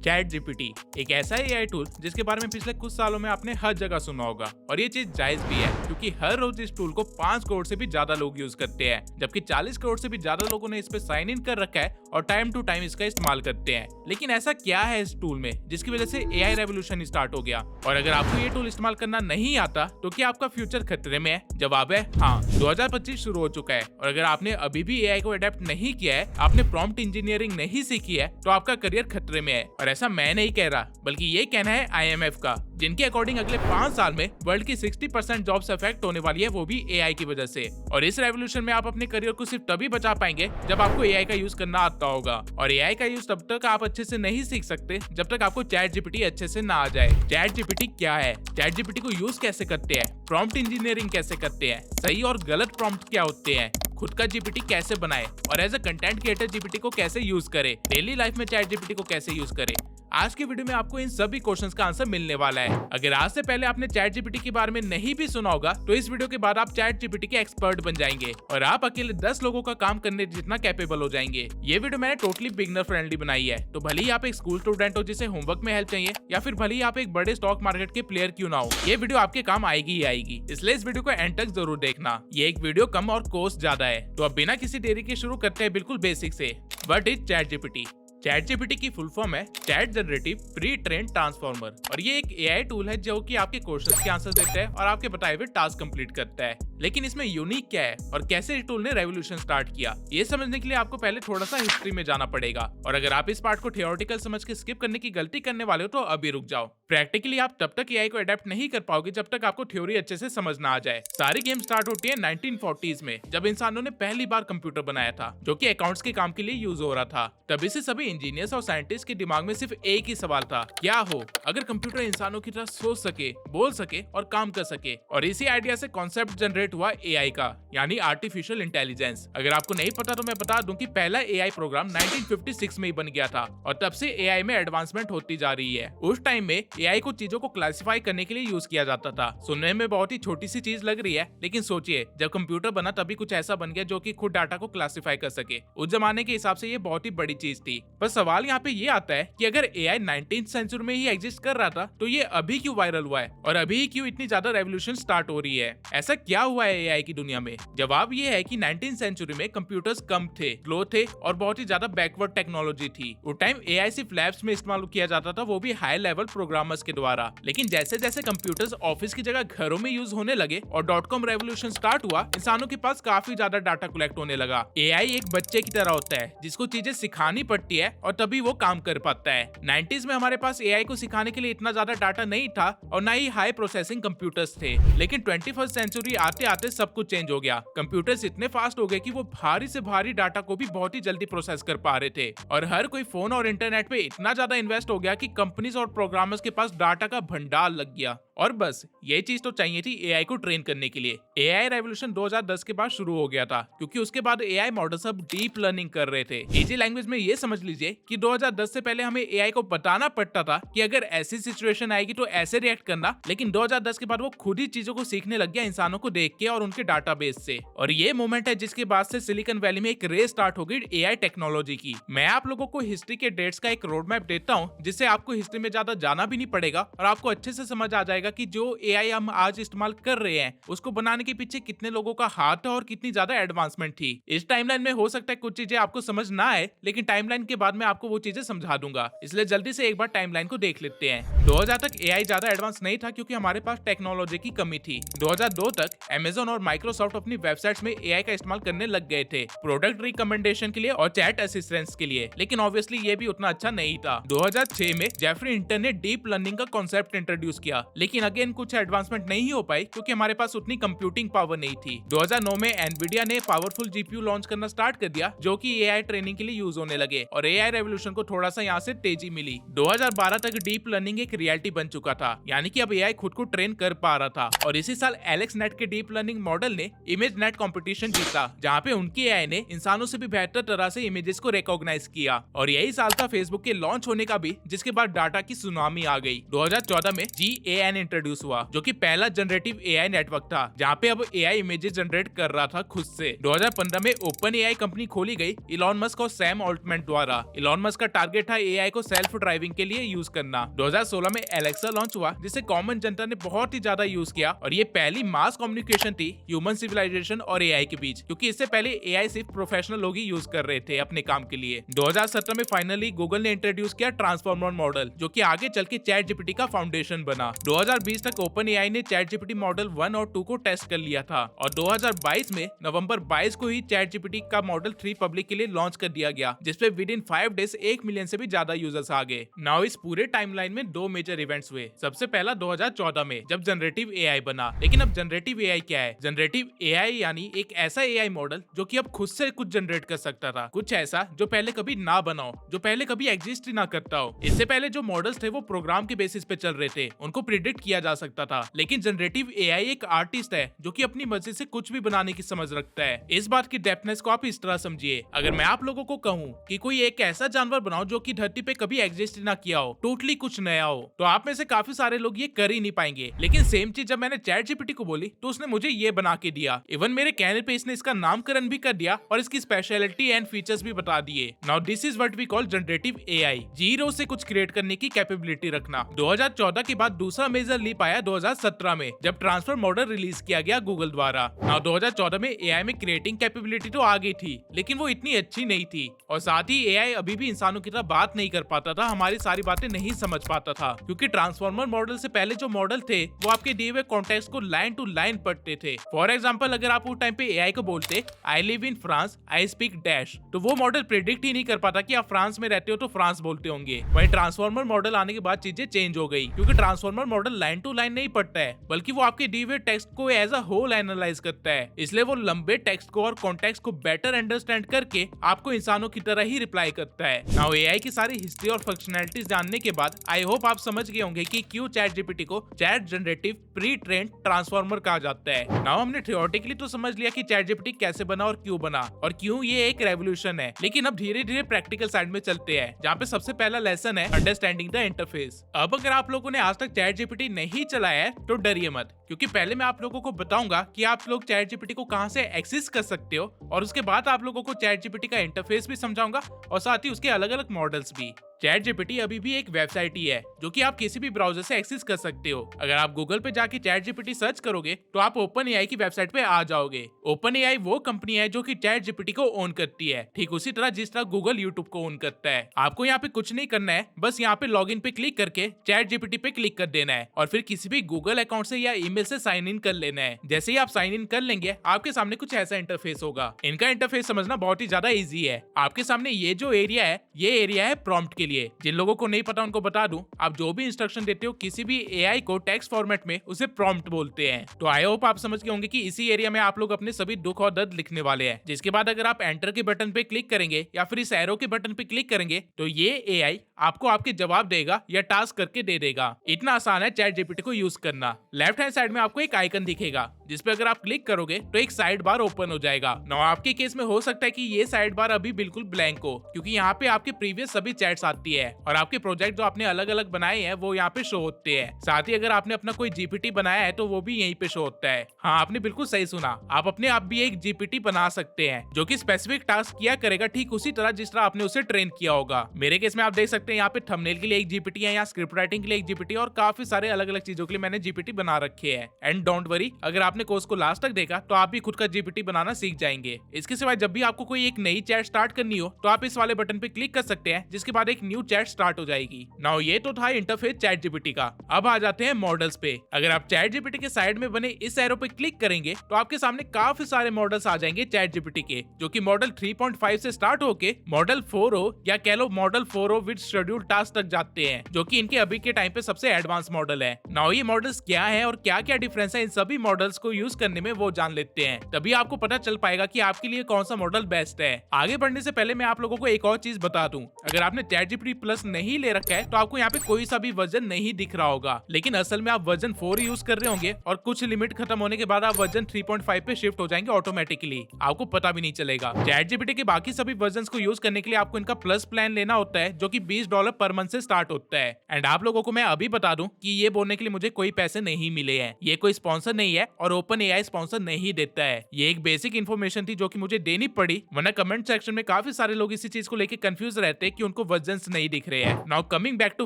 Chat GPT एक ऐसा AI tool जिसके बारे में पिछले कुछ सालों में आपने हर जगह सुना होगा और ये चीज जायज भी है क्योंकि हर रोज इस टूल को 5 करोड़ से भी ज्यादा लोग यूज करते हैं, जबकि 40 करोड़ से भी ज्यादा लोगों ने इस पे साइन इन कर रखा है और टाइम टू टाइम इसका इस्तेमाल करते हैं। लेकिन ऐसा क्या है इस टूल में जिसकी वजह से एआई रेवोल्यूशन स्टार्ट हो गया? और अगर आपको ये टूल इस्तेमाल करना नहीं आता तो क्या आपका फ्यूचर खतरे में है? जवाब है हाँ। 2025 शुरू हो चुका है और अगर आपने अभी भी एआई को अडेप्ट नहीं किया है, आपने प्रॉम्प्ट इंजीनियरिंग नहीं सीखी है, तो आपका करियर खतरे में है। और ऐसा मैं नहीं कह रहा, बल्कि ये कहना है आईएमएफ का, जिनके अकॉर्डिंग अगले 5 साल में वर्ल्ड की 60% जॉब्स अफेक्ट होने वाली है, वो भी एआई की वजह से। और इस रेवोल्यूशन में आप अपने करियर को सिर्फ तभी बचा पाएंगे जब आपको एआई का यूज करना आता होगा। और एआई का यूज तब तक आप अच्छे से नहीं सीख सकते जब तक आपको चैट जीपीटी अच्छे से ना आ जाए। चैट जीपीटी क्या है? चैट जीपीटी को यूज कैसे करते हैं? प्रॉम्प्ट इंजीनियरिंग कैसे करते हैं? सही और गलत प्रॉम्प्ट क्या होते हैं? खुद का जीपीटी कैसे बनाए और as a content creator GPT को कैसे यूज करे? डेली लाइफ में चैट जीपीटी को कैसे यूज करे? आज की वीडियो में आपको इन सभी क्वेश्चंस का आंसर मिलने वाला है। अगर आज से पहले आपने चैट जीपीटी के बारे में नहीं भी सुना होगा तो इस वीडियो के बाद आप चैट जीपीटी के एक्सपर्ट बन जाएंगे और आप अकेले 10 लोगों का काम करने जितना कैपेबल हो जाएंगे। ये वीडियो मैंने टोटली बिगनर फ्रेंडली बनाई है, तो भले ही आप एक स्कूल स्टूडेंट हो जिसे होमवर्क में हेल्प चाहिए, या फिर भले ही आप एक बड़े स्टॉक मार्केट के प्लेयर क्यों ना हो, ये वीडियो आपके काम आएगी ही आएगी। इसलिए इस वीडियो को एंड तक जरूर देखना। ये एक वीडियो कम और कॉस्ट ज्यादा है, तो अब बिना किसी देरी के शुरू करते हैं बिल्कुल बेसिक से। What is chat GPT? Chat GPT की फुल फॉर्म है chat generative pre train transformer, और ये एक एआई टूल है जो कि आपके क्वेश्चंस के आंसर देता है और आपके बताए हुए टास्क कंप्लीट करता है। लेकिन इसमें यूनिक क्या है और कैसे इस टूल ने रेवोल्यूशन स्टार्ट किया, ये समझने के लिए आपको पहले थोड़ा सा हिस्ट्री में जाना पड़ेगा। और अगर आप इस पार्ट को थियोरेटिकल समझ के स्किप करने की गलती करने वाले हो तो अभी रुक जाओ। प्रैक्टिकली आप तब तक एआई को अडेप्ट नहीं कर पाओगे जब तक आपको थ्योरी अच्छे से समझ ना आ जाए। सारी गेम स्टार्ट होती है 1940s में, जब इंसानों ने पहली बार कंप्यूटर बनाया था जो कि अकाउंट्स के काम के लिए यूज हो रहा था। तभी से सभी इंजीनियर्स और साइंटिस्ट के दिमाग में सिर्फ एक ही सवाल था, क्या हो अगर कंप्यूटर इंसानों की तरह सोच सके, बोल सके और काम कर सके। और इसी आइडिया से कॉन्सेप्ट जनरेट हुआ एआई का, यानी आर्टिफिशियल इंटेलिजेंस। अगर आपको नहीं पता तो मैं बता दूं कि पहला एआई प्रोग्राम 1956 में ही बन गया था और तब से एआई में एडवांसमेंट होती जा रही है। उस टाइम में एआई को चीजों को क्लासिफाई करने के लिए यूज किया जाता था। सुनने में बहुत ही छोटी सी चीज लग रही है, लेकिन सोचिए जब कंप्यूटर बना तभी कुछ ऐसा बन गया जो कि खुद डाटा को क्लासिफाई कर सके। उस जमाने के हिसाब से ये बहुत ही बड़ी चीज थी। पर सवाल यहाँ पे ये आता है कि अगर एआई 19th सेंचुरी में ही एग्जिस्ट कर रहा था तो ये अभी क्यों वायरल हुआ है और अभी क्यों इतनी ज्यादा रेवोल्यूशन स्टार्ट हो रही है? ऐसा क्या हुआ है एआई की दुनिया में? जवाब ये है कि 19th सेंचुरी में कंप्यूटर्स कम थे, स्लो थे और बहुत ही ज्यादा बैकवर्ड टेक्नोलॉजी थी। उस टाइम एआई सिर्फ लैब्स में इस्तेमाल किया जाता था, वो भी हाई लेवल प्रोग्रामर्स के द्वारा। लेकिन जैसे जैसे कंप्यूटर्स ऑफिस की जगह घरों में यूज होने लगे और .com रेवोल्यूशन स्टार्ट हुआ, इंसानों के पास काफी ज्यादा डाटा कलेक्ट होने लगा। एआई एक बच्चे की तरह होता है जिसको चीजें सिखानी पड़ती है और तभी वो काम कर पाता है। 90s में हमारे पास एआई को सिखाने के लिए इतना ज्यादा डाटा नहीं था और ना ही हाई प्रोसेसिंग कंप्यूटर्स थे। लेकिन 21st सेंचुरी आते आते सब कुछ चेंज हो गया। कंप्यूटर्स इतने फास्ट हो गए कि वो भारी से भारी डाटा को भी बहुत ही जल्दी प्रोसेस कर पा रहे थे और हर कोई फोन और इंटरनेट पे इतना ज्यादा इन्वेस्ट हो गया कि कंपनीज और प्रोग्रामर्स के पास डाटा का भंडार लग गया। और बस ये चीज तो चाहिए थी एआई को ट्रेन करने के लिए। एआई रेवोल्यूशन 2010 के बाद शुरू हो गया था क्योंकि उसके बाद एआई मॉडल्स अब डीप लर्निंग कर रहे थे। इजी लैंग्वेज में ये समझ लीजिए कि 2010 से पहले हमें एआई को बताना पड़ता था कि अगर ऐसी सिचुएशन आएगी तो ऐसे रिएक्ट करना, लेकिन 2010 के बाद वो खुद ही चीजों को सीखने लग गया इंसानों को देख के और उनके डाटाबेस से। और ये मोमेंट है जिसके बाद से सिलिकॉन वैली में एक रेस स्टार्ट हो गई एआई टेक्नोलॉजी की। मैं आप लोगों को हिस्ट्री के डेट्स का एक रोड मैप देता हूँ जिससे आपको हिस्ट्री में ज्यादा जाना भी नहीं पड़ेगा और आपको अच्छे से समझ आ जाएगा कि जो एआई हम आज इस्तेमाल कर रहे हैं उसको बनाने के पीछे कितने लोगों का हाथ है और कितनी ज्यादा एडवांसमेंट थी। इस टाइमलाइन में हो सकता है कुछ चीजें आपको समझ ना आए, लेकिन टाइमलाइन के बाद में आपको वो चीजें समझा दूंगा, इसलिए जल्दी से एक बार टाइमलाइन को देख लेते हैं। 2000 तक एआई ज्यादा एडवांस नहीं था क्योंकि हमारे पास टेक्नोलॉजी की कमी थी। 2002 तक अमेज़न और माइक्रोसॉफ्ट अपनी वेबसाइट्स में एआई का इस्तेमाल करने लग गए थे, प्रोडक्ट रिकमेंडेशन के लिए और चैट असिस्टेंस के लिए, लेकिन ऑब्वियसली ये भी उतना अच्छा नहीं था। 2006 में जेफरी हिंटन ने डीप लर्निंग का कॉन्सेप्ट इंट्रोड्यूस किया, लेकिन अगेन कुछ एडवांसमेंट नहीं हो पाई क्योंकि हमारे पास उतनी कंप्यूटिंग पावर नहीं थी। 2009 में एनवीडिया ने पावरफुल जीपीयू लॉन्च करना स्टार्ट कर दिया जो कि एआई ट्रेनिंग के लिए यूज होने लगे और एआई रेवोल्यूशन को थोड़ा सा यहाँ से तेजी मिली। 2012 तक डीप लर्निंग एक रियलिटी बन चुका था, यानी कि अब एआई खुद को ट्रेन कर पा रहा था। और इसी साल एलेक्स नेट के डीप लर्निंग मॉडल ने इमेज नेट कंपटीशन जीता, जहाँ पे उनकी एआई ने इंसानों से भी बेहतर तरह से इमेजेस को रिकॉग्नाइज किया। और यही साल था फेसबुक के लॉन्च होने का भी, जिसके बाद डाटा की सुनामी आ गई। 2014 में GAN इंट्रोड्यूस हुआ, जो कि पहला जनरेटिव एआई नेटवर्क था जहाँ पे अब एआई इमेजेस जनरेट कर रहा था खुद से। 2015 में ओपन एआई कंपनी खोली गई इलॉन मस्क और सैम ऑल्टमैन द्वारा। इलॉन मस्क का टारगेट था एआई को सेल्फ ड्राइविंग के लिए यूज करना। 2016 में एलेक्सा लॉन्च हुआ, जिसे कॉमन जनता ने बहुत ही ज्यादा यूज किया और ये पहली मास कम्युनिकेशन थी ह्यूमन सिविलाइजेशन और एआई के बीच, क्योंकि इससे पहले एआई सिर्फ प्रोफेशनल लोग ही यूज कर रहे थे अपने काम के लिए। 2017 में फाइनली गूगल ने इंट्रोड्यूस किया ट्रांसफॉर्मर मॉडल, जो कि आगे चल के चैट जीपीटी का फाउंडेशन बना। 2020 तक ओपन एआई ने चैट जीपीटी मॉडल 1 और 2 को टेस्ट कर लिया था और 2022 में नवंबर 22 को ही चैट जीपीटी का मॉडल 3 पब्लिक के लिए लॉन्च कर दिया गया, जिसपे विद इन 5 डेज 1 मिलियन से भी ज्यादा यूजर्स आ गए। नाउ इस पूरे टाइमलाइन में 2 मेजर इवेंट्स हुए। सबसे पहला 2014 में जब जनरेटिव एआई बना। लेकिन अब जनरेटिव एआई क्या है? जनरेटिव एआई यानी एक ऐसा एआई मॉडल जो कि अब खुद से कुछ जनरेट कर सकता था, कुछ ऐसा जो पहले कभी ना बना हो, जो पहले कभी एग्जिस्ट ही ना करता हो। इससे पहले जो मॉडल्स थे वो प्रोग्राम के बेसिस पे चल रहे थे, उनको प्रिडिक्ट किया जा सकता था। लेकिन जनरेटिव एआई एक आर्टिस्ट है जो कि अपनी मर्जी से कुछ भी बनाने की समझ रखता है। इस बात की डेप्थनेस को आप इस तरह समझिए, अगर मैं आप लोगों को कहूँ कि कोई एक ऐसा जानवर बनाओ जो कि धरती पे कभी एग्जिस्ट ना किया हो, टोटली कुछ नया हो, तो आप में से काफी सारे लोग ये कर ही नहीं पाएंगे। लेकिन सेम चीज जब मैंने चैट जीपीटी को बोली तो उसने मुझे ये बना के दिया। इवन मेरे कहने पे इसने इसका नामकरण भी कर दिया और इसकी स्पेशलिटी एंड फीचर्स भी बता दिए। Now this is what we call generative AI, zero से कुछ क्रिएट करने की कैपेबिलिटी रखना। 2014 के बाद दूसरा मेजर लीप आया 2017 में, जब ट्रांसफर मॉडल रिलीज किया गया गूगल द्वारा। नाउ 2014 में एआई में क्रिएटिंग कैपेबिलिटी तो आ गई थी, लेकिन वो इतनी अच्छी नहीं थी और साथ ही एआई अभी भी इंसानों की तरह बात नहीं कर पाता था, हमारी सारी बातें नहीं समझ पाता था, क्योंकि ट्रांसफॉर्मर मॉडल से पहले जो मॉडल थे वो आपके दिए हुए कॉन्टेक्स्ट को लाइन टू लाइन पढ़ते थे। फॉर एग्जांपल, अगर आप उस टाइम पे एआई को बोलते I live in France, I speak dash, तो वो मॉडल प्रिडिक्ट ही नहीं कर पाता कि आप फ्रांस में रहते हो तो फ्रांस बोलते होंगे। वहीं ट्रांसफॉर्मर मॉडल आने के बाद चीजें चेंज हो गई, क्योंकि transformer model line to line नहीं पढ़ता है, बल्कि वो आपके दिए हुए टेक्स्ट को एज अ होल एनालाइज करता है। इसलिए वो लंबे टेक्स्ट को और कॉन्टेक्स्ट को बेटर अंडरस्टैंड करके आपको इंसानों की तरह ही रिप्लाई करता है। नाउ एआई की सारी हिस्ट्री और फंक्शनैलिटीज जानने के बाद आई होप आप समझ गए होंगे कि क्यों चैट जीपीटी को chat generative pre trained transformer कहा जाता है। नाउ हमने थियोरेटिकली तो समझ लिया कि चैट जीपीटी कैसे बना और क्यों ये एक रेवोल्यूशन है। लेकिन अब धीरे धीरे प्रैक्टिकल साइड में चलते हैं, जहाँ पे सबसे पहला लेसन है अंडरस्टैंडिंग द इंटरफेस। अब अगर आप लोगों ने आज तक चैट जीपीटी नहीं चलाया है तो डरिए मत, क्योंकि पहले मैं आप लोगों को बताऊंगा कि आप लोग चैट जीपीटी को कहां से एक्सेस कर सकते हो, और उसके बाद आप लोगों को चैट जीपीटी का इंटरफेस भी समझाऊंगा और साथ ही उसके अलग अलग मॉडल्स भी। चैट जीपीटी अभी भी एक वेबसाइट ही है जो कि आप किसी भी ब्राउजर से एक्सेस कर सकते हो। अगर आप गूगल पे जाके चैट जीपीटी सर्च करोगे तो आप ओपन एआई की वेबसाइट पे आ जाओगे। ओपन एआई वो कंपनी है जो कि चैट जीपीटी को ओन करती है, ठीक उसी तरह जिस तरह गूगल यूट्यूब को ओन करता है। आपको यहाँ पे कुछ नहीं करना है, बस यहाँ पे लॉगिन पे क्लिक करके चैट जीपीटी पे क्लिक कर देना है और फिर किसी भी गूगल अकाउंट से या ईमेल से साइन इन कर लेना है। जैसे ही आप साइन इन कर लेंगे आपके सामने कुछ ऐसा इंटरफेस होगा। इनका इंटरफेस समझना बहुत ही ज्यादा इजी है। आपके सामने ये जो एरिया है, ये एरिया है प्रॉम्प्ट के लिए। जिन लोगों को नहीं पता उनको बता दूं, आप जो भी इंस्ट्रक्शन देते हो किसी भी एआई को टेक्स्ट फॉर्मेट में, उसे प्रॉम्प्ट बोलते हैं। तो आई होप आप समझ गए होंगे कि इसी एरिया में आप लोग अपने सभी दुख और दर्द लिखने वाले हैं। जिसके बाद अगर आप एंटर के बटन पे क्लिक करेंगे या फिर इस एरो के बटन पे क्लिक करेंगे तो ये एआई आपको आपके जवाब देगा या टास्क करके दे देगा। इतना आसान है चैट जीपीटी को यूज करना। लेफ्ट हैंड साइड में आपको एक आइकन दिखेगा, जिसपे अगर आप क्लिक करोगे तो एक साइड बार ओपन हो जाएगा। नाउ आपके केस में हो सकता है कि ये साइड बार अभी बिल्कुल ब्लैंक हो, क्योंकि यहाँ पे आपके प्रीवियस सभी चैट्स आती है और आपके प्रोजेक्ट जो आपने अलग अलग बनाए हैं वो यहाँ पे शो होते हैं। साथ ही अगर आपने अपना कोई जीपीटी बनाया है तो वो भी यहीं पे शो होता है। हाँ, आपने बिल्कुल सही सुना, आप अपने आप भी एक जीपीटी बना सकते हैं जो कि स्पेसिफिक टास्क किया करेगा, ठीक उसी तरह जिस तरह आपने उसे ट्रेन किया होगा। मेरे केस में आप देख सकते हैं यहाँ पे थंबनेल के लिए एक जीपीटी है, यहाँ स्क्रिप्ट राइटिंग के लिए एक जीपीटी और काफी सारे अलग अलग चीजों के लिए मैंने जीपीटी बना रखे हैं। एंड डोंट वरी, अगर आपने कोर्स को लास्ट तक देखा तो आप भी खुद का जीपीटी बनाना सीख जाएंगे। इसके सिवाय जब भी आपको कोई एक नई चैट स्टार्ट करनी हो तो आप इस वाले बटन पे क्लिक कर सकते हैं, जिसके बाद एक न्यू चैट स्टार्ट हो जाएगी। नाउ ये तो था इंटरफेस चैट जीपीटी का। अब आ जाते हैं मॉडल्स पे। अगर आप चैट जीपीटी के साइड में बने इस एरो पे क्लिक करेंगे तो आपके सामने काफी सारे मॉडल्स आ जाएंगे चैट जीपीटी के, जो कि मॉडल 3.5 से स्टार्ट होके मॉडल 4 या कह low model 4 with schedule task तक जाते हैं, जो कि इनके अभी के टाइम पे सबसे एडवांस मॉडल है। नाउ ये मॉडल्स क्या है और क्या क्या डिफरेंस है इन सभी मॉडल्स को यूज करने में वो जान लेते हैं, तभी आपको पता चल पाएगा कि आपके लिए कौन सा मॉडल बेस्ट है। आगे बढ़ने से पहले मैं आप लोगों को एक और चीज बता दूं, अगर आपने ChatGPT Plus नहीं ले रखा है तो आपको यहाँ पे कोई सा भी वर्जन नहीं दिख रहा होगा, लेकिन असल में आप वर्जन 4 यूज कर रहे होंगे और कुछ लिमिट खत्म होने के बाद आप वर्जन 3.5 पे शिफ्ट हो जाएंगे ऑटोमेटिकली, आपको पता भी नहीं चलेगा। ChatGPT के बाकी सभी वर्जन को यूज करने के लिए आपको इनका प्लस प्लान लेना होता है, जो कि $20 पर मंथ से स्टार्ट होता है। एंड आप लोगों को मैं अभी बता दूं कि ये बोलने के लिए मुझे कोई पैसे नहीं मिले हैं, ये कोई स्पॉन्सर नहीं है और OpenAI स्पॉन्सर नहीं देता है। ये एक बेसिक इन्फॉर्मेशन थी जो कि मुझे देनी पड़ी, वरना कमेंट सेक्शन में काफी सारे लोग इसी चीज को लेकर कंफ्यूज रहते हैं कि उनको वर्जन्स नहीं दिख रहे हैं। Now coming back to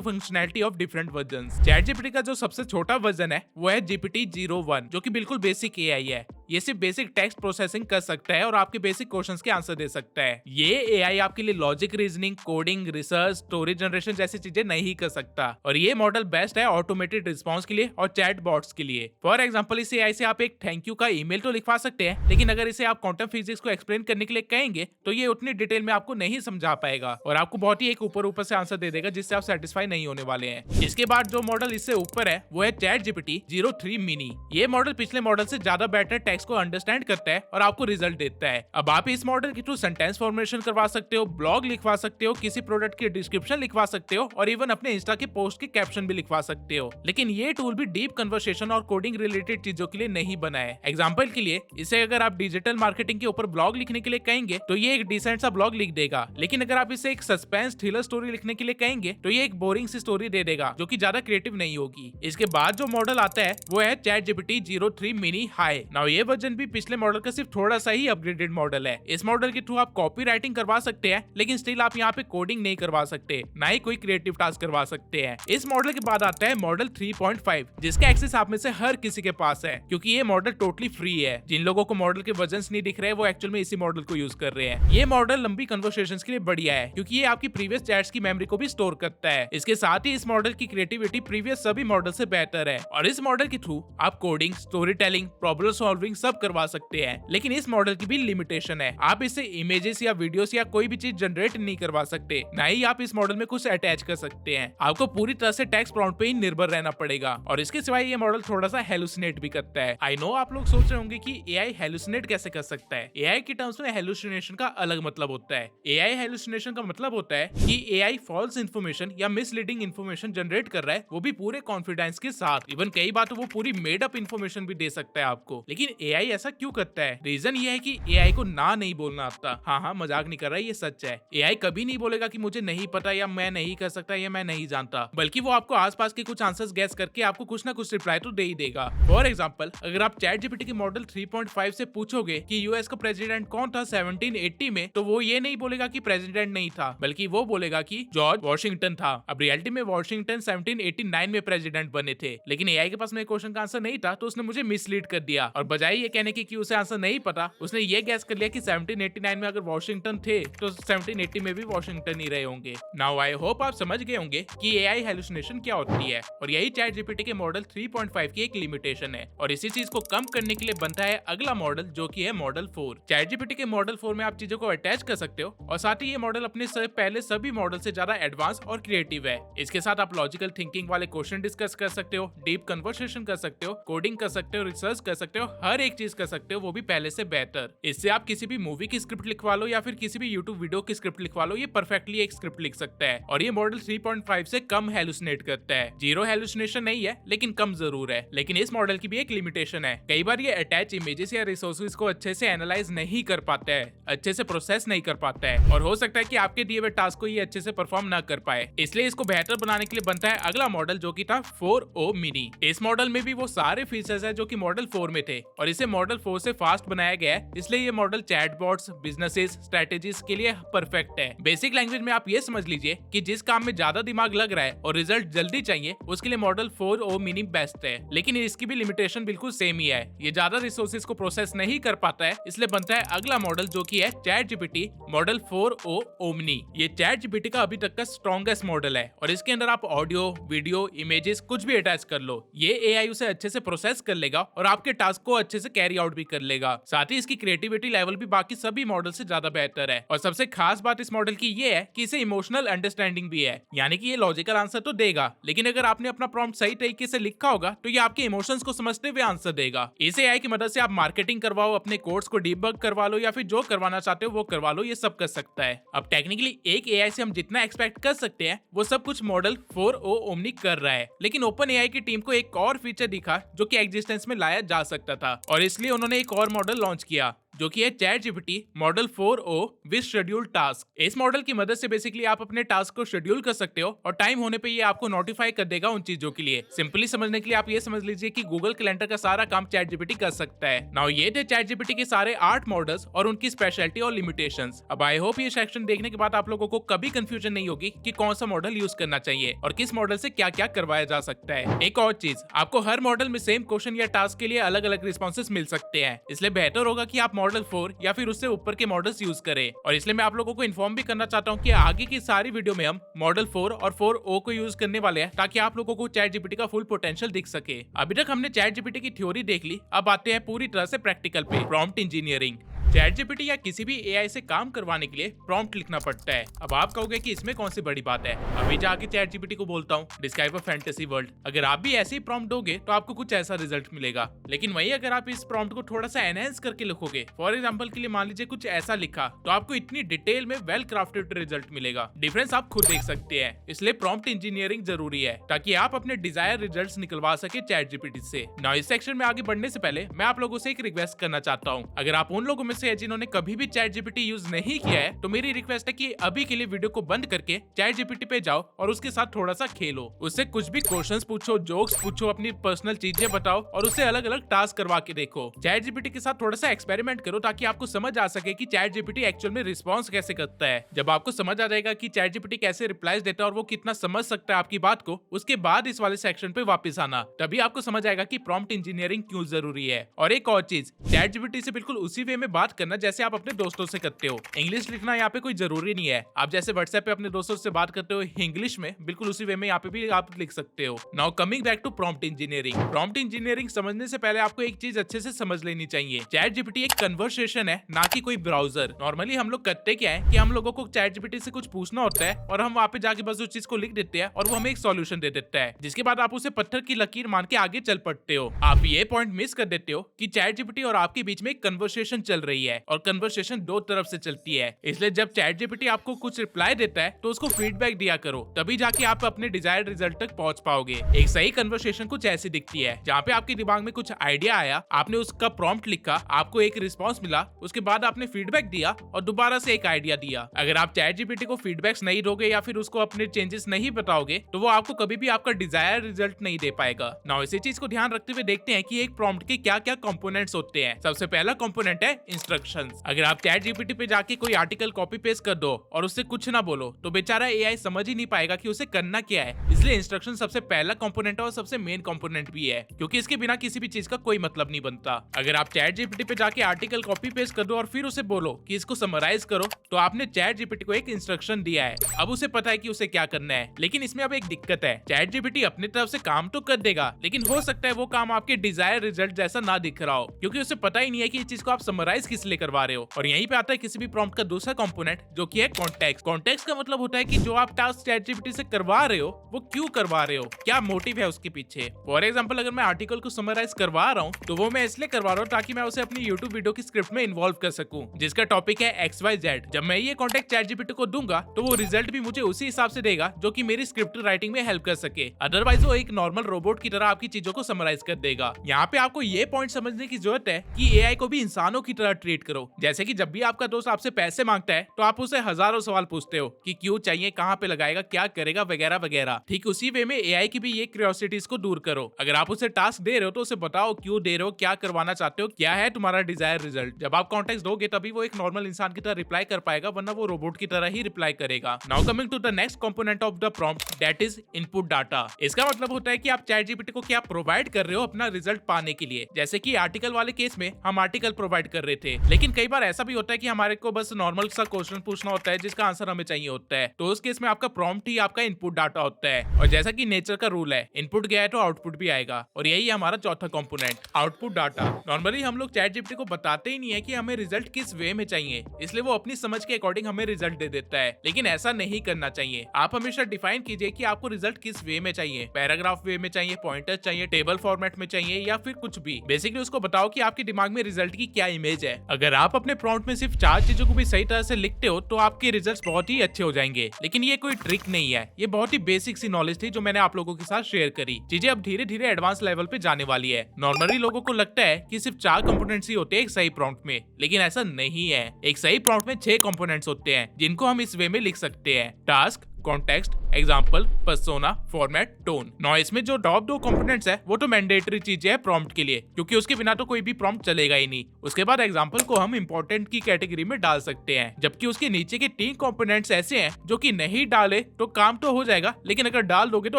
functionality of different versions, ChatGPT का जो सबसे छोटा वर्जन है वो है GPT-01, जो कि बिल्कुल बेसिक AI है। ये सिर्फ बेसिक टेक्स्ट प्रोसेसिंग कर सकता है और आपके बेसिक क्वेश्चंस के आंसर दे सकता है। ये AI आपके लिए logic reasoning, coding, research, story generation जैसी चीजें नहीं कर सकता, और ये मॉडल बेस्ट है ऑटोमेटेड रिस्पॉन्स के लिए और चैट बॉट्स के लिए। फॉर एग्जांपल इस AI से आप एक थैंक यू का ईमेल तो लिखवा सकते हैं, लेकिन अगर इसे आप क्वांटम फिजिक्स को एक्सप्लेन करने के लिए कहेंगे तो ये उतनी डिटेल में आपको नहीं समझा पाएगा और आपको बहुत ही एक ऊपर से आंसर दे देगा जिससे आप सेटिस्फाई नहीं होने वाले हैं। इसके बाद जो मॉडल इससे ऊपर है वो है ChatGPT-03 मिनी। ये मॉडल पिछले मॉडल से ज्यादा बेटर टेक्स्ट को अंडरस्टैंड करता है और आपको रिजल्ट देता है। अब आप इस मॉडल के थ्रू सेंटेंस फॉर्मेशन करवा सकते हो, ब्लॉग लिखवा सकते हो, किसी प्रोडक्ट की डिस्क्रिप्शन लिखवा सकते हो और इवन अपने इंस्टा के पोस्ट के कैप्शन भी लिखवा सकते हो। लेकिन ये टूल भी डीप कन्वर्सेशन और कोडिंग रिलेटेड चीजों के लिए नहीं बना है। एग्जाम्पल के लिए इसे अगर आप डिजिटल मार्केटिंग के ऊपर ब्लॉग लिखने के लिए कहेंगे तो ये एक डिसेंट सा ब्लॉग लिख देगा, लेकिन अगर आप इसे एक सस्पेंस थ्रिलर स्टोरी लिखने के लिए कहेंगे तो ये एक बोरिंग सी स्टोरी दे देगा जो कि ज्यादा क्रिएटिव नहीं होगी। इसके बाद जो मॉडल आता है वो है ChatGPT-03 मिनी हाई। नाउ ये वर्जन भी पिछले मॉडल का सिर्फ थोड़ा सा ही अपग्रेडेड मॉडल है। इस मॉडल के थ्रू आप कॉपी राइटिंग करवा सकते हैं, लेकिन स्टिल आप यहाँ पे कोडिंग नहीं करवा सकते, ना ही कोई क्रिएटिव टास्क करवा सकते हैं। इस मॉडल के बाद आता है मॉडल 3.5, जिसका एक्सेस आप में से हर किसी के पास है, क्योंकि ये मॉडल टोटली फ्री है। जिन लोगों को मॉडल के वर्जन्स नहीं दिख रहे वो एक्चुअल में इसी मॉडल को यूज कर रहे हैं। ये मॉडल लंबी कन्वर्सेशंस के लिए बढ़िया है, क्योंकि ये आपकी प्रीवियस चैट्स की मेमोरी को भी स्टोर करता है। इसके साथ ही इस मॉडल की क्रिएटिविटी प्रीवियस सभी मॉडल से बेहतर है और इस मॉडल के थ्रू आप coding, story telling, problem solving सब करवा सकते हैं। लेकिन इस मॉडल की भी लिमिटेशन है, आप इससे इमेजेस या वीडियोस या कोई भी चीज जनरेट नहीं करवा सकते, ना ही आप इस मॉडल में कुछ अटैच कर सकते हैं। आपको पूरी तरह से टेक्स्ट प्रॉम्प्ट पे ही निर्भर रहना पड़ेगा और इसके सिवाय ये मॉडल थोड़ा सा हेलुसिनेट भी करता है। आई नो आप लोग सोच रहे होंगे कि AI हेलुसिनेट कैसे कर सकता है। AI की टर्म्स में हेलुसिनेशन का अलग मतलब होता है। AI हेलुसिनेशन का मतलब होता है कि AI फॉल्स इन्फॉर्मेशन या मिसलीडिंग इन्फॉर्मेशन जनरेट कर रहा है, वो भी पूरे कॉन्फिडेंस के साथ। इवन कई बार तो वो पूरी मेड अप इन्फॉर्मेशन भी दे सकता है आपको। लेकिन AI ऐसा क्यों करता है? रीजन ये है कि AI को ना नहीं बोलना आता। हाँ, मजाक नहीं कर रहा, ये सच है। AI कभी नहीं बोलेगा कि मुझे नहीं पता या मैं नहीं कर सकता या मैं नहीं जानता, बल्कि वो आपको आसपास के कुछ आंसर्स गैस करके आपको कुछ ना कुछ रिप्लाई तो दे ही देगा। फॉर एग्जांपल, अगर आप ChatGPT के मॉडल 3.5 से पूछोगे कि यूएस का प्रेसिडेंट कौन था 1780 में, तो वो ये नहीं बोलेगा कि प्रेसिडेंट नहीं था, बल्कि वो बोलेगा कि जॉर्ज वॉशिंगटन था। अब रियलिटी में वॉशिंगटन 1789 में प्रेसिडेंट बने थे, लेकिन AI के पास मेरे क्वेश्चन का आंसर नहीं था, तो उसने मुझे मिसलीड कर दिया और बजाय ये कहने की कि उसे आंसर नहीं पता, उसने ये गैस कर लिया कि 1789 में अगर वॉशिंगटन थे तो 1780 में भी वॉशिंगटन ही रहे होंगे। नाउ आई होप आप समझ गए होंगे कि AI हेलुसिनेशन क्या होती है और यही ChatGPT के मॉडल 3.5 की एक लिमिटेशन है और इसी चीज को कम करने के लिए बनता है अगला मॉडल, जो कि है मॉडल 4। ChatGPT के मॉडल 4 में आप चीजों को अटैच कर सकते हो और साथ ही ये मॉडल अपने पहले सभी मॉडल से ज्यादा एडवांस और क्रिएटिव है। इसके साथ आप लॉजिकल थिंकिंग वाले क्वेश्चन डिस्कस कर सकते हो, डीप कन्वर्सेशन कर सकते हो, कोडिंग कर सकते हो, रिसर्च कर सकते हो, हर एक चीज कर सकते हो, वो भी पहले से बेहतर। इससे आप किसी भी मूवी की स्क्रिप्ट लिखवा लो या फिर किसी भी यूट्यूब वीडियो की स्क्रिप्ट लिखवा लो, ये परफेक्टली एक स्क्रिप्ट लिख सकता है और ये मॉडल 3.5 से कम हेलुसिनेट करता है। जीरो हेलुसिनेशन नहीं है, लेकिन कम जरूर है। लेकिन इस मॉडल की भी एक लिमिटेशन है, कई बार ये अटैच इमेजेस या रिसोर्सेज को अच्छे से एनालाइज नहीं कर पाता है, अच्छे से प्रोसेस नहीं कर पाता है और हो सकता है कि आपके दिए हुए टास्क को ये अच्छे से परफॉर्म ना कर पाए। इसलिए इसको बेहतर बनाने के लिए बनता है अगला मॉडल, जो कि था 4o मिनी। इस मॉडल में भी वो सारे फीचर्स है जो कि मॉडल 4 में थे और इसे मॉडल 4 से फास्ट बनाया गया है, इसलिए ये मॉडल चैटबॉट्स, बिजनेसेस, स्ट्रेटेजीज के लिए परफेक्ट है। बेसिक लैंग्वेज में आप ये समझ लीजिए कि जिस काम में ज्यादा दिमाग लग रहा है और रिजल्ट जल्दी चाहिए, उसके लिए मॉडल 4o मिनी बेस्ट है। लेकिन इसकी भी लिमिटेशन बिल्कुल सेम ही है, ये ज्यादा रिसोर्सेज को प्रोसेस नहीं कर पाता है, इसलिए बनता है अगला मॉडल, जो कि है ChatGPT मॉडल 4o ओमनी। ये ChatGPT का अभी तक का स्ट्रॉन्गेस्ट मॉडल है और इसके अंदर आप ऑडियो, वीडियो, इमेजेस कुछ भी अटैच कर लो, ये AI उसे अच्छे से प्रोसेस कर लेगा और आपके टास्क को अच्छे अच्छे से कैरी आउट भी कर लेगा। साथ ही इसकी क्रिएटिविटी लेवल भी बाकी सभी मॉडल से ज्यादा बेहतर है। और सबसे खास बात इस मॉडल की ये है कि इसे इमोशनल अंडरस्टैंडिंग भी है, यानी कि ये लॉजिकल आंसर तो देगा, लेकिन अगर आपने अपना प्रॉम्प्ट सही तरीके से लिखा होगा तो ये आपके इमोशंस को समझते हुए आंसर देगा। इसे एआई की मदद से आप मार्केटिंग करवाओ, अपने कोड्स को डीबग करवा लो या फिर जो करवाना चाहते हो वो करवा लो, ये सब कर सकता है। अब टेक्निकली एक एआई से हम जितना एक्सपेक्ट कर सकते हैं वो सब कुछ मॉडल 4o ओमनी कर रहा है, लेकिन ओपन एआई की टीम को एक और फीचर दिखा जो कि एग्जिस्टेंस में लाया जा सकता था, और इसलिए उन्होंने एक और मॉडल लॉन्च किया जो कि है chat GPT model 4o with schedule task. इस मॉडल की मदद से बेसिकली आप अपने टास्क को शेड्यूल कर सकते हो और टाइम होने पे ये आपको नोटिफाई कर देगा उन चीजों के लिए। सिंपली समझने के लिए आप ये समझ लीजिए कि गूगल कैलेंडर का सारा काम चैट जीपीटी कर सकता है। नाउ ये थे चैट जीपीटी के सारे 8 मॉडल्स और उनकी स्पेशलिटी और लिमिटेशंस। अब आई होप ये सेक्शन देखने के बाद आप लोगों को कभी कंफ्यूजन नहीं होगी कि कौन सा मॉडल यूज करना चाहिए और किस मॉडल से क्या क्या करवाया जा सकता है। एक और चीज, आपको हर मॉडल में सेम क्वेश्चन या टास्क के लिए अलग अलग रिस्पॉन्सेस मिल सकते हैं, इसलिए बेहतर होगा कि आप मॉडल 4 या फिर उससे ऊपर के मॉडल्स यूज करें। और इसलिए मैं आप लोगों को इन्फॉर्म भी करना चाहता हूं कि आगे की सारी वीडियो में हम मॉडल 4 और 4o को यूज करने वाले हैं, ताकि आप लोगों को चैट जीपीटी का फुल पोटेंशियल दिख सके। अभी तक हमने चैट जीपीटी की थ्योरी देख ली, अब आते हैं पूरी तरह से प्रैक्टिकल पे, प्रॉम्प्ट इंजीनियरिंग। चैट जीपीटी या किसी भी एआई से काम करवाने के लिए प्रॉम्प्ट लिखना पड़ता है। अब आप कहोगे कि इसमें कौन सी बड़ी बात है, अभी जाके चैट जीपीटी को बोलता हूँ डिस्क्राइब अ फैंटेसी वर्ल्ड। अगर आप भी ऐसे ही प्रॉम्प्ट दोगे तो आपको कुछ ऐसा रिजल्ट मिलेगा, लेकिन वही अगर आप इस प्रॉम्प्ट को थोड़ा सा एनहेंस करके लिखोगे, फॉर एग्जांपल के लिए मान लीजिए कुछ ऐसा लिखा, तो आपको इतनी डिटेल में वेल क्राफ्टेड रिजल्ट मिलेगा। डिफरेंस आप खुद देख सकते हैं, इसलिए प्रॉम्प्ट इंजीनियरिंग जरूरी है ताकि आप अपने डिजायर रिजल्ट्स निकलवा सके चैट जीपीटी से। नाउ इस सेक्शन में आगे बढ़ने से पहले मैं आप लोगों से एक रिक्वेस्ट करना चाहता हूँ। अगर आप उन लोगों में से जिन्होंने कभी भी चैट जीपीटी यूज नहीं किया है तो मेरी रिक्वेस्ट है कि अभी के लिए वीडियो को बंद करके चैट जीपीटी पे जाओ और उसके साथ थोड़ा सा खेलो, उससे कुछ भी क्वेश्चंस पूछो, जोक्स पूछो, अपनी पर्सनल चीजें बताओ और उससे अलग अलग टास्क करवा के देखो। चैट जीपीटी के साथ थोड़ा सा एक्सपेरिमेंट करो ताकि आपको समझ आ सके कि चैट जीपीटी एक्चुअल में रिस्पॉन्स कैसे करता है। जब आपको समझ आ जाएगा कि चैट जीपीटी कैसे रिप्लाईज देता है और वो कितना समझ सकता है आपकी बात को, उसके बाद इस वाले सेक्शन पे वापस आना, तभी आपको समझ आएगा कि प्रॉम्प्ट इंजीनियरिंग क्यों जरूरी है। और एक और चीज, चैट जीपीटी से बिल्कुल उसी वे में बात करना जैसे आप अपने दोस्तों से करते हो। इंग्लिश लिखना यहाँ पे कोई जरूरी नहीं है, आप जैसे व्हाट्सएप पे अपने दोस्तों से बात करते हो इंग्लिश में, बिल्कुल उसी वे में यहाँ पे भी आप लिख सकते हो। Now coming back to prompt engineering. Prompt engineering समझने से पहले आपको एक चीज अच्छे से समझ लेनी चाहिए, चैट जीपीटी एक कन्वर्सेशन है, ना कि कोई ब्राउजर। नॉर्मली हम लोग करते क्या है कि हम लोगों को चैट जीपीटी से कुछ पूछना होता है और हम वहाँ पे जाके बस उस चीज को लिख देते हैं और वो हमें एक सॉल्यूशन दे देता है, जिसके बाद आप उसे पत्थर की लकीर मान के आगे चल पड़ते हो। आप ये पॉइंट मिस कर देते हो कि चैट जीपीटी और आपके बीच में एक कन्वर्सेशन चल रही है और कन्वर्सेशन दो तरफ से चलती है। इसलिए जब चैट जीपीटी आपको कुछ रिप्लाई देता है तो उसको फीडबैक दिया करो, तभी जाके आप अपने डिजायर्ड रिजल्ट तक पहुंच पाओगे। एक सही कन्वर्सेशन कुछ ऐसी दिखती है जहाँ पे आपके दिमाग में कुछ आइडिया आया, आपने उसका प्रॉम्प्ट लिखा, आपको एक रिस्पॉन्स मिला, उसके बाद आपने फीडबैक दिया और दोबारा से एक आइडिया दिया। अगर आप चैट जीपीटी को फीडबैक्स नहीं दोगे या फिर उसको अपने चेंजेस नहीं बताओगे तो वो आपको कभी भी आपका डिजायर रिजल्ट नहीं दे पाएगा। नाउ इसी चीज को ध्यान रखते हुए देखते हैं कि एक प्रॉम्प्ट के क्या क्या कंपोनेंट्स होते हैं। सबसे पहला कंपोनेंट है इंस्ट्रक्शंस। अगर आप चैट जीपीटी पे जाके कोई आर्टिकल कॉपी पेस्ट कर दो और उससे कुछ ना बोलो तो बेचारा एआई समझ ही नहीं पाएगा कि उसे करना क्या है। इसलिए इंस्ट्रक्शन सबसे पहला कंपोनेंट है और सबसे मेन कंपोनेंट भी है, क्योंकि इसके बिना किसी भी चीज का कोई मतलब नहीं बनता। अगर आप चैट जीपीटी पे जाके आर्टिकल कॉपी पेस्ट कर दो और फिर उसे बोलो कि इसको समराइज करो, तो आपने चैट जीपीटी को एक इंस्ट्रक्शन दिया है, अब उसे पता है कि उसे क्या करना है। लेकिन इसमें अब एक दिक्कत है, चैट जीपीटी अपनी तरफ से काम तो कर देगा, लेकिन हो सकता है वो काम आपके डिजायर रिजल्ट जैसा ना दिख रहा हो, क्योंकि उसे पता ही नहीं है कि इस चीज को आप समराइज किस लिए करवा रहे हो। और यहीं पे आता है किसी भी प्रॉम्प्ट का दूसरा कंपोनेंट जो कि है कॉन्टेक्स्ट। कॉन्टेक्स्ट का मतलब होता है कि जो आप टास्क चैट जीपीटी से करवा रहे हो वो क्यों करवा रहे हो, क्या मोटिव है उसके पीछे। फॉर एग्जांपल अगर मैं आर्टिकल को समराइज करवा रहा हूँ तो वो मैं इसलिए करवा रहा हूँ ताकि मैं उसे अपनी यूट्यूब वीडियो की स्क्रिप्ट में इन्वॉल्व कर सकूं, जिसका टॉपिक है XYZ। जब मैं ये कॉन्टेक्ट चैट जीपीटी को दूंगा तो वो रिजल्ट भी मुझे उसी हिसाब से देगा जो कि मेरी स्क्रिप्ट राइटिंग में हेल्प कर सके। अदरवाइज वो एक नॉर्मल रोबोट की तरह आपकी चीजों को समराइज कर देगा। यहाँ पे आपको ये पॉइंट समझने की जरूरत है कि एआई को भी इंसानों की तरह ट्रीट करो। जैसे कि जब भी आपका दोस्त आपसे पैसे मांगता है तो आप उसे हजारों सवाल पूछते हो कि क्यों चाहिए, कहाँ पे लगाएगा, क्या करेगा, वगैरह वगैरह। ठीक उसी वे में एआई की भी ये क्यूरियोसिटीज को दूर करो। अगर आप उसे टास्क दे रहे हो तो उसे बताओ क्यों दे रहे हो, क्या करवाना चाहते हो, क्या है तुम्हारा डिजायर रिजल्ट। जब आप कॉन्टेक्स्ट दोगे तभी वो एक नॉर्मल इंसान की तरह रिप्लाई कर पाएगा, वरना वो रोबोट की तरह ही रिप्लाई करेगा। Now coming to the next component of the prompt, that is input data. इसका मतलब होता है कि आप चैट जीपीटी को क्या प्रोवाइड कर रहे हो अपना रिजल्ट पाने के लिए। जैसे कि आर्टिकल वाले केस में हम आर्टिकल प्रोवाइड कर रहे थे, थे। लेकिन कई बार ऐसा भी होता है कि हमारे को बस नॉर्मल सा क्वेश्चन पूछना होता है जिसका आंसर हमें चाहिए होता है, तो उस केस में आपका प्रॉम्प्ट ही आपका इनपुट डाटा होता है। और जैसा कि नेचर का रूल है, इनपुट गया है तो आउटपुट भी आएगा, और यही है हमारा चौथा कंपोनेंट, आउटपुट डाटा। नॉर्मली हम लोग चैट जीपीटी को बताते ही नहीं है कि हमें रिजल्ट किस वे में चाहिए, इसलिए वो अपनी समझ के अकॉर्डिंग हमें रिजल्ट दे देता है। लेकिन ऐसा नहीं करना चाहिए। आप हमेशा डिफाइन कीजिए कि आपको रिजल्ट किस वे में चाहिए, पैराग्राफ वे में चाहिए, पॉइंटर चाहिए, टेबल फॉर्मेट में चाहिए, या फिर कुछ भी। बेसिकली उसको बताओ कि आपके दिमाग में रिजल्ट की क्या इमेज है। अगर आप अपने प्रॉम्प्ट में सिर्फ 4 चीजों को भी सही तरह से लिखते हो तो आपके रिजल्ट्स बहुत ही अच्छे हो जाएंगे। लेकिन ये कोई ट्रिक नहीं है, ये बहुत ही बेसिक सी नॉलेज थी जो मैंने आप लोगों के साथ शेयर करी। चीजें अब धीरे धीरे एडवांस लेवल पे जाने वाली है। नॉर्मली लोगों को लगता है कि सिर्फ 4 कंपोनेंट्स ही होते हैं एक सही प्रॉम्प्ट में, लेकिन ऐसा नहीं है। एक सही प्रॉम्प्ट में 6 कंपोनेंट्स होते हैं जिनको हम इस वे में लिख सकते हैं, task, context, example, persona, format, tone. No इसमें जो टॉप 2 कंपोनेंट्स है वो तो मैंडेटरी चीजें है प्रॉम्प्ट के लिए, क्योंकि उसके बिना तो कोई भी प्रॉम्प्ट चलेगा ही नहीं। उसके बाद एग्जाम्पल को हम इंपॉर्टेंट की कैटेगरी में डाल सकते हैं, जबकि उसके नीचे के 3 कंपोनेंट्स ऐसे हैं जो कि नहीं डाले तो काम तो हो जाएगा, लेकिन अगर डाल दोगे तो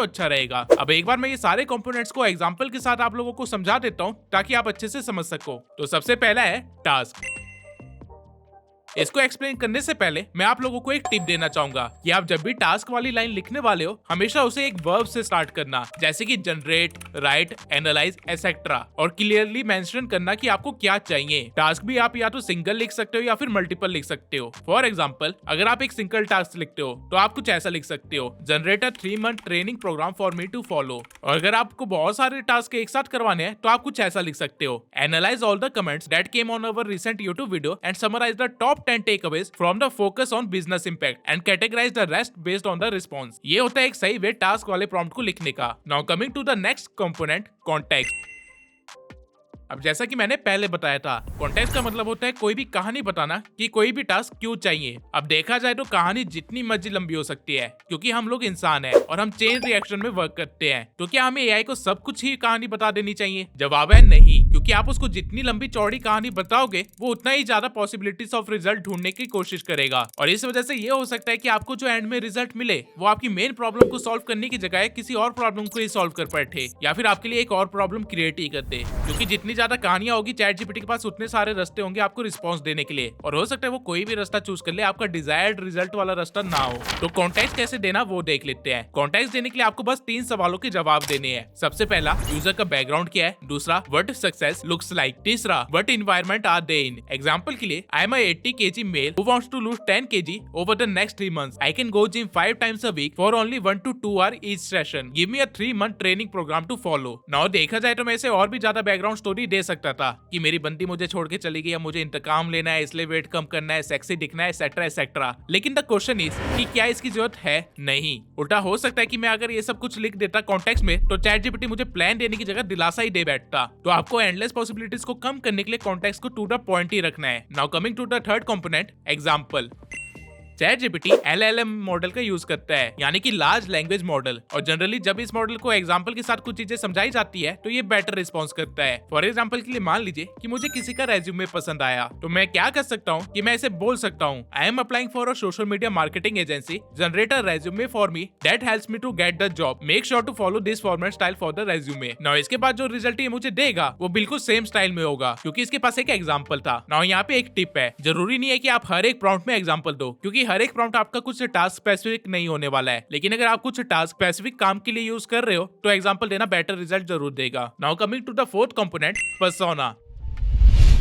अच्छा रहेगा। अब एक बार मैं ये सारे कंपोनेंट्स को एग्जाम्पल के साथ आप लोगों को समझा देता हूँ ताकि आप अच्छे से समझ सको। तो सबसे पहला है टास्क। इसको एक्सप्लेन करने से पहले मैं आप लोगों को एक टिप देना चाहूंगा कि आप जब भी टास्क वाली लाइन लिखने वाले हो हमेशा उसे एक वर्ब से स्टार्ट करना, जैसे कि जनरेट, राइट, एनालाइज, एसेट्रा, और क्लियरली मेंशन करना कि आपको क्या चाहिए। टास्क भी आप या तो सिंगल लिख सकते हो या फिर मल्टीपल लिख सकते हो। फॉर एग्जाम्पल, अगर आप एक सिंगल टास्क लिखते हो तो आप कुछ ऐसा लिख सकते हो, generate a 3 month training programme for me to follow. और अगर आपको बहुत सारे टास्क एक साथ करवाने हैं तो आप कुछ ऐसा लिख सकते हो, analyse all the comments that came on our recent YouTube video and summarise the top 10 takeaways from the focus on business impact and categorize the rest based on the response। ये होता है एक सही वे टास्क वाले prompt को लिखने का। Now coming to the next component, context। अब जैसा कि मैंने पहले बताया था, कॉन्टेक्स्ट का मतलब होता है कोई भी कहानी बताना कि कोई भी टास्क क्यों चाहिए। अब देखा जाए तो कहानी जितनी मर्जी लंबी हो सकती है, क्योंकि हम लोग इंसान हैं और हम चेन रिएक्शन में वर्क करते हैं। तो क्या हमें एआई को सब कुछ ही कहानी बता देनी चाहिए? जवाब है नहीं, क्योंकि आप उसको जितनी लंबी चौड़ी कहानी बताओगे वो उतना ही ज्यादा पॉसिबिलिटीज ऑफ रिजल्ट ढूंढने की कोशिश करेगा। और इस वजह से ये हो सकता है कि आपको जो एंड में रिजल्ट मिले वो आपकी मेन प्रॉब्लम को सॉल्व करने की जगह किसी और प्रॉब्लम को ही सॉल्व कर बैठे, या फिर आपके लिए एक और प्रॉब्लम क्रिएट ही कर दे। क्योंकि जितनी ज्यादा कहानियां होगी चैट जीपीटी के पास उतने सारे रास्ते होंगे आपको रिस्पॉन्स देने के लिए, और हो सकता है वो कोई भी रास्ता चूज कर ले, आपका डिजायर्ड रिजल्ट वाला रास्ता ना हो। तो कॉन्टेक्स्ट कैसे देना वो देख लेते हैं। कॉन्टेक्स्ट देने के लिए आपको बस 3 सवालों के जवाब देने हैं। सबसे पहला, यूजर का बैकग्राउंड क्या है। दूसरा, व्हाट सक्सेस लुक्स लाइक। तीसरा, what environment are they in. Example के लिए, I am a 80 kg male who wants to lose 10 kg over the next 3 months। I can go gym 5 times a week for only 1 to 2 hours each session। Give me a 3 month training programme to follow. Now देखा जाए तो मैं इसे और भी ज्यादा background story they सकता था कि मेरी बंदी मुझे छोड़ के चली गई, मुझे इंतकाम लेना है, इसलिए वेट कम करना है, सेक्सी दिखना है, एटसेट्रा एटसेट्रा। लेकिन द क्वेश्चन इज कि क्या इसकी जरूरत है? नहीं। उल्टा हो सकता है कि मैं अगर ये सब कुछ लिख देता कॉन्टेक्स्ट में तो चैट जीपीटी मुझे प्लान देने की जगह दिलासा ही दे बैठता। तो आपको एंडलेस पॉसिबिलिटीज को कम करने के लिए कॉन्टेक्स्ट को टू द पॉइंट ही रखना है। Now coming to the third component, example. Chat GPT LLM model का यूज करता है, यानी कि लार्ज लैंग्वेज मॉडल। और जनरली जब इस मॉडल को एग्जांपल के साथ कुछ चीजें समझाई जाती है तो ये बेटर रिस्पॉन्स करता है। फॉर एग्जांपल के लिए मान लीजिए कि मुझे किसी का रेज्यूमे पसंद आया, तो मैं क्या कर सकता हूँ कि मैं इसे बोल सकता हूँ, I am applying for a social media marketing agency, generate a resume for me that helps me to get the job, make sure to follow this format style for the resume. Now इसके बाद जो result ये मुझे देगा वो बिल्कुल same style में होगा, क्योंकि इसके पास एक एग्जाम्पल था। नाउ यहाँ पे एक टिप है, जरूरी नहीं है कि आप हर एक प्रॉम्प्ट में एग्जाम्पल दो, क्योंकि हर एक प्रॉम्प्ट आपका कुछ टास्क स्पेसिफिक नहीं होने वाला है। लेकिन अगर आप कुछ टास्क स्पेसिफिक काम के लिए यूज कर रहे हो तो एग्जांपल देना बेटर रिजल्ट जरूर देगा। Now coming to the fourth component, persona.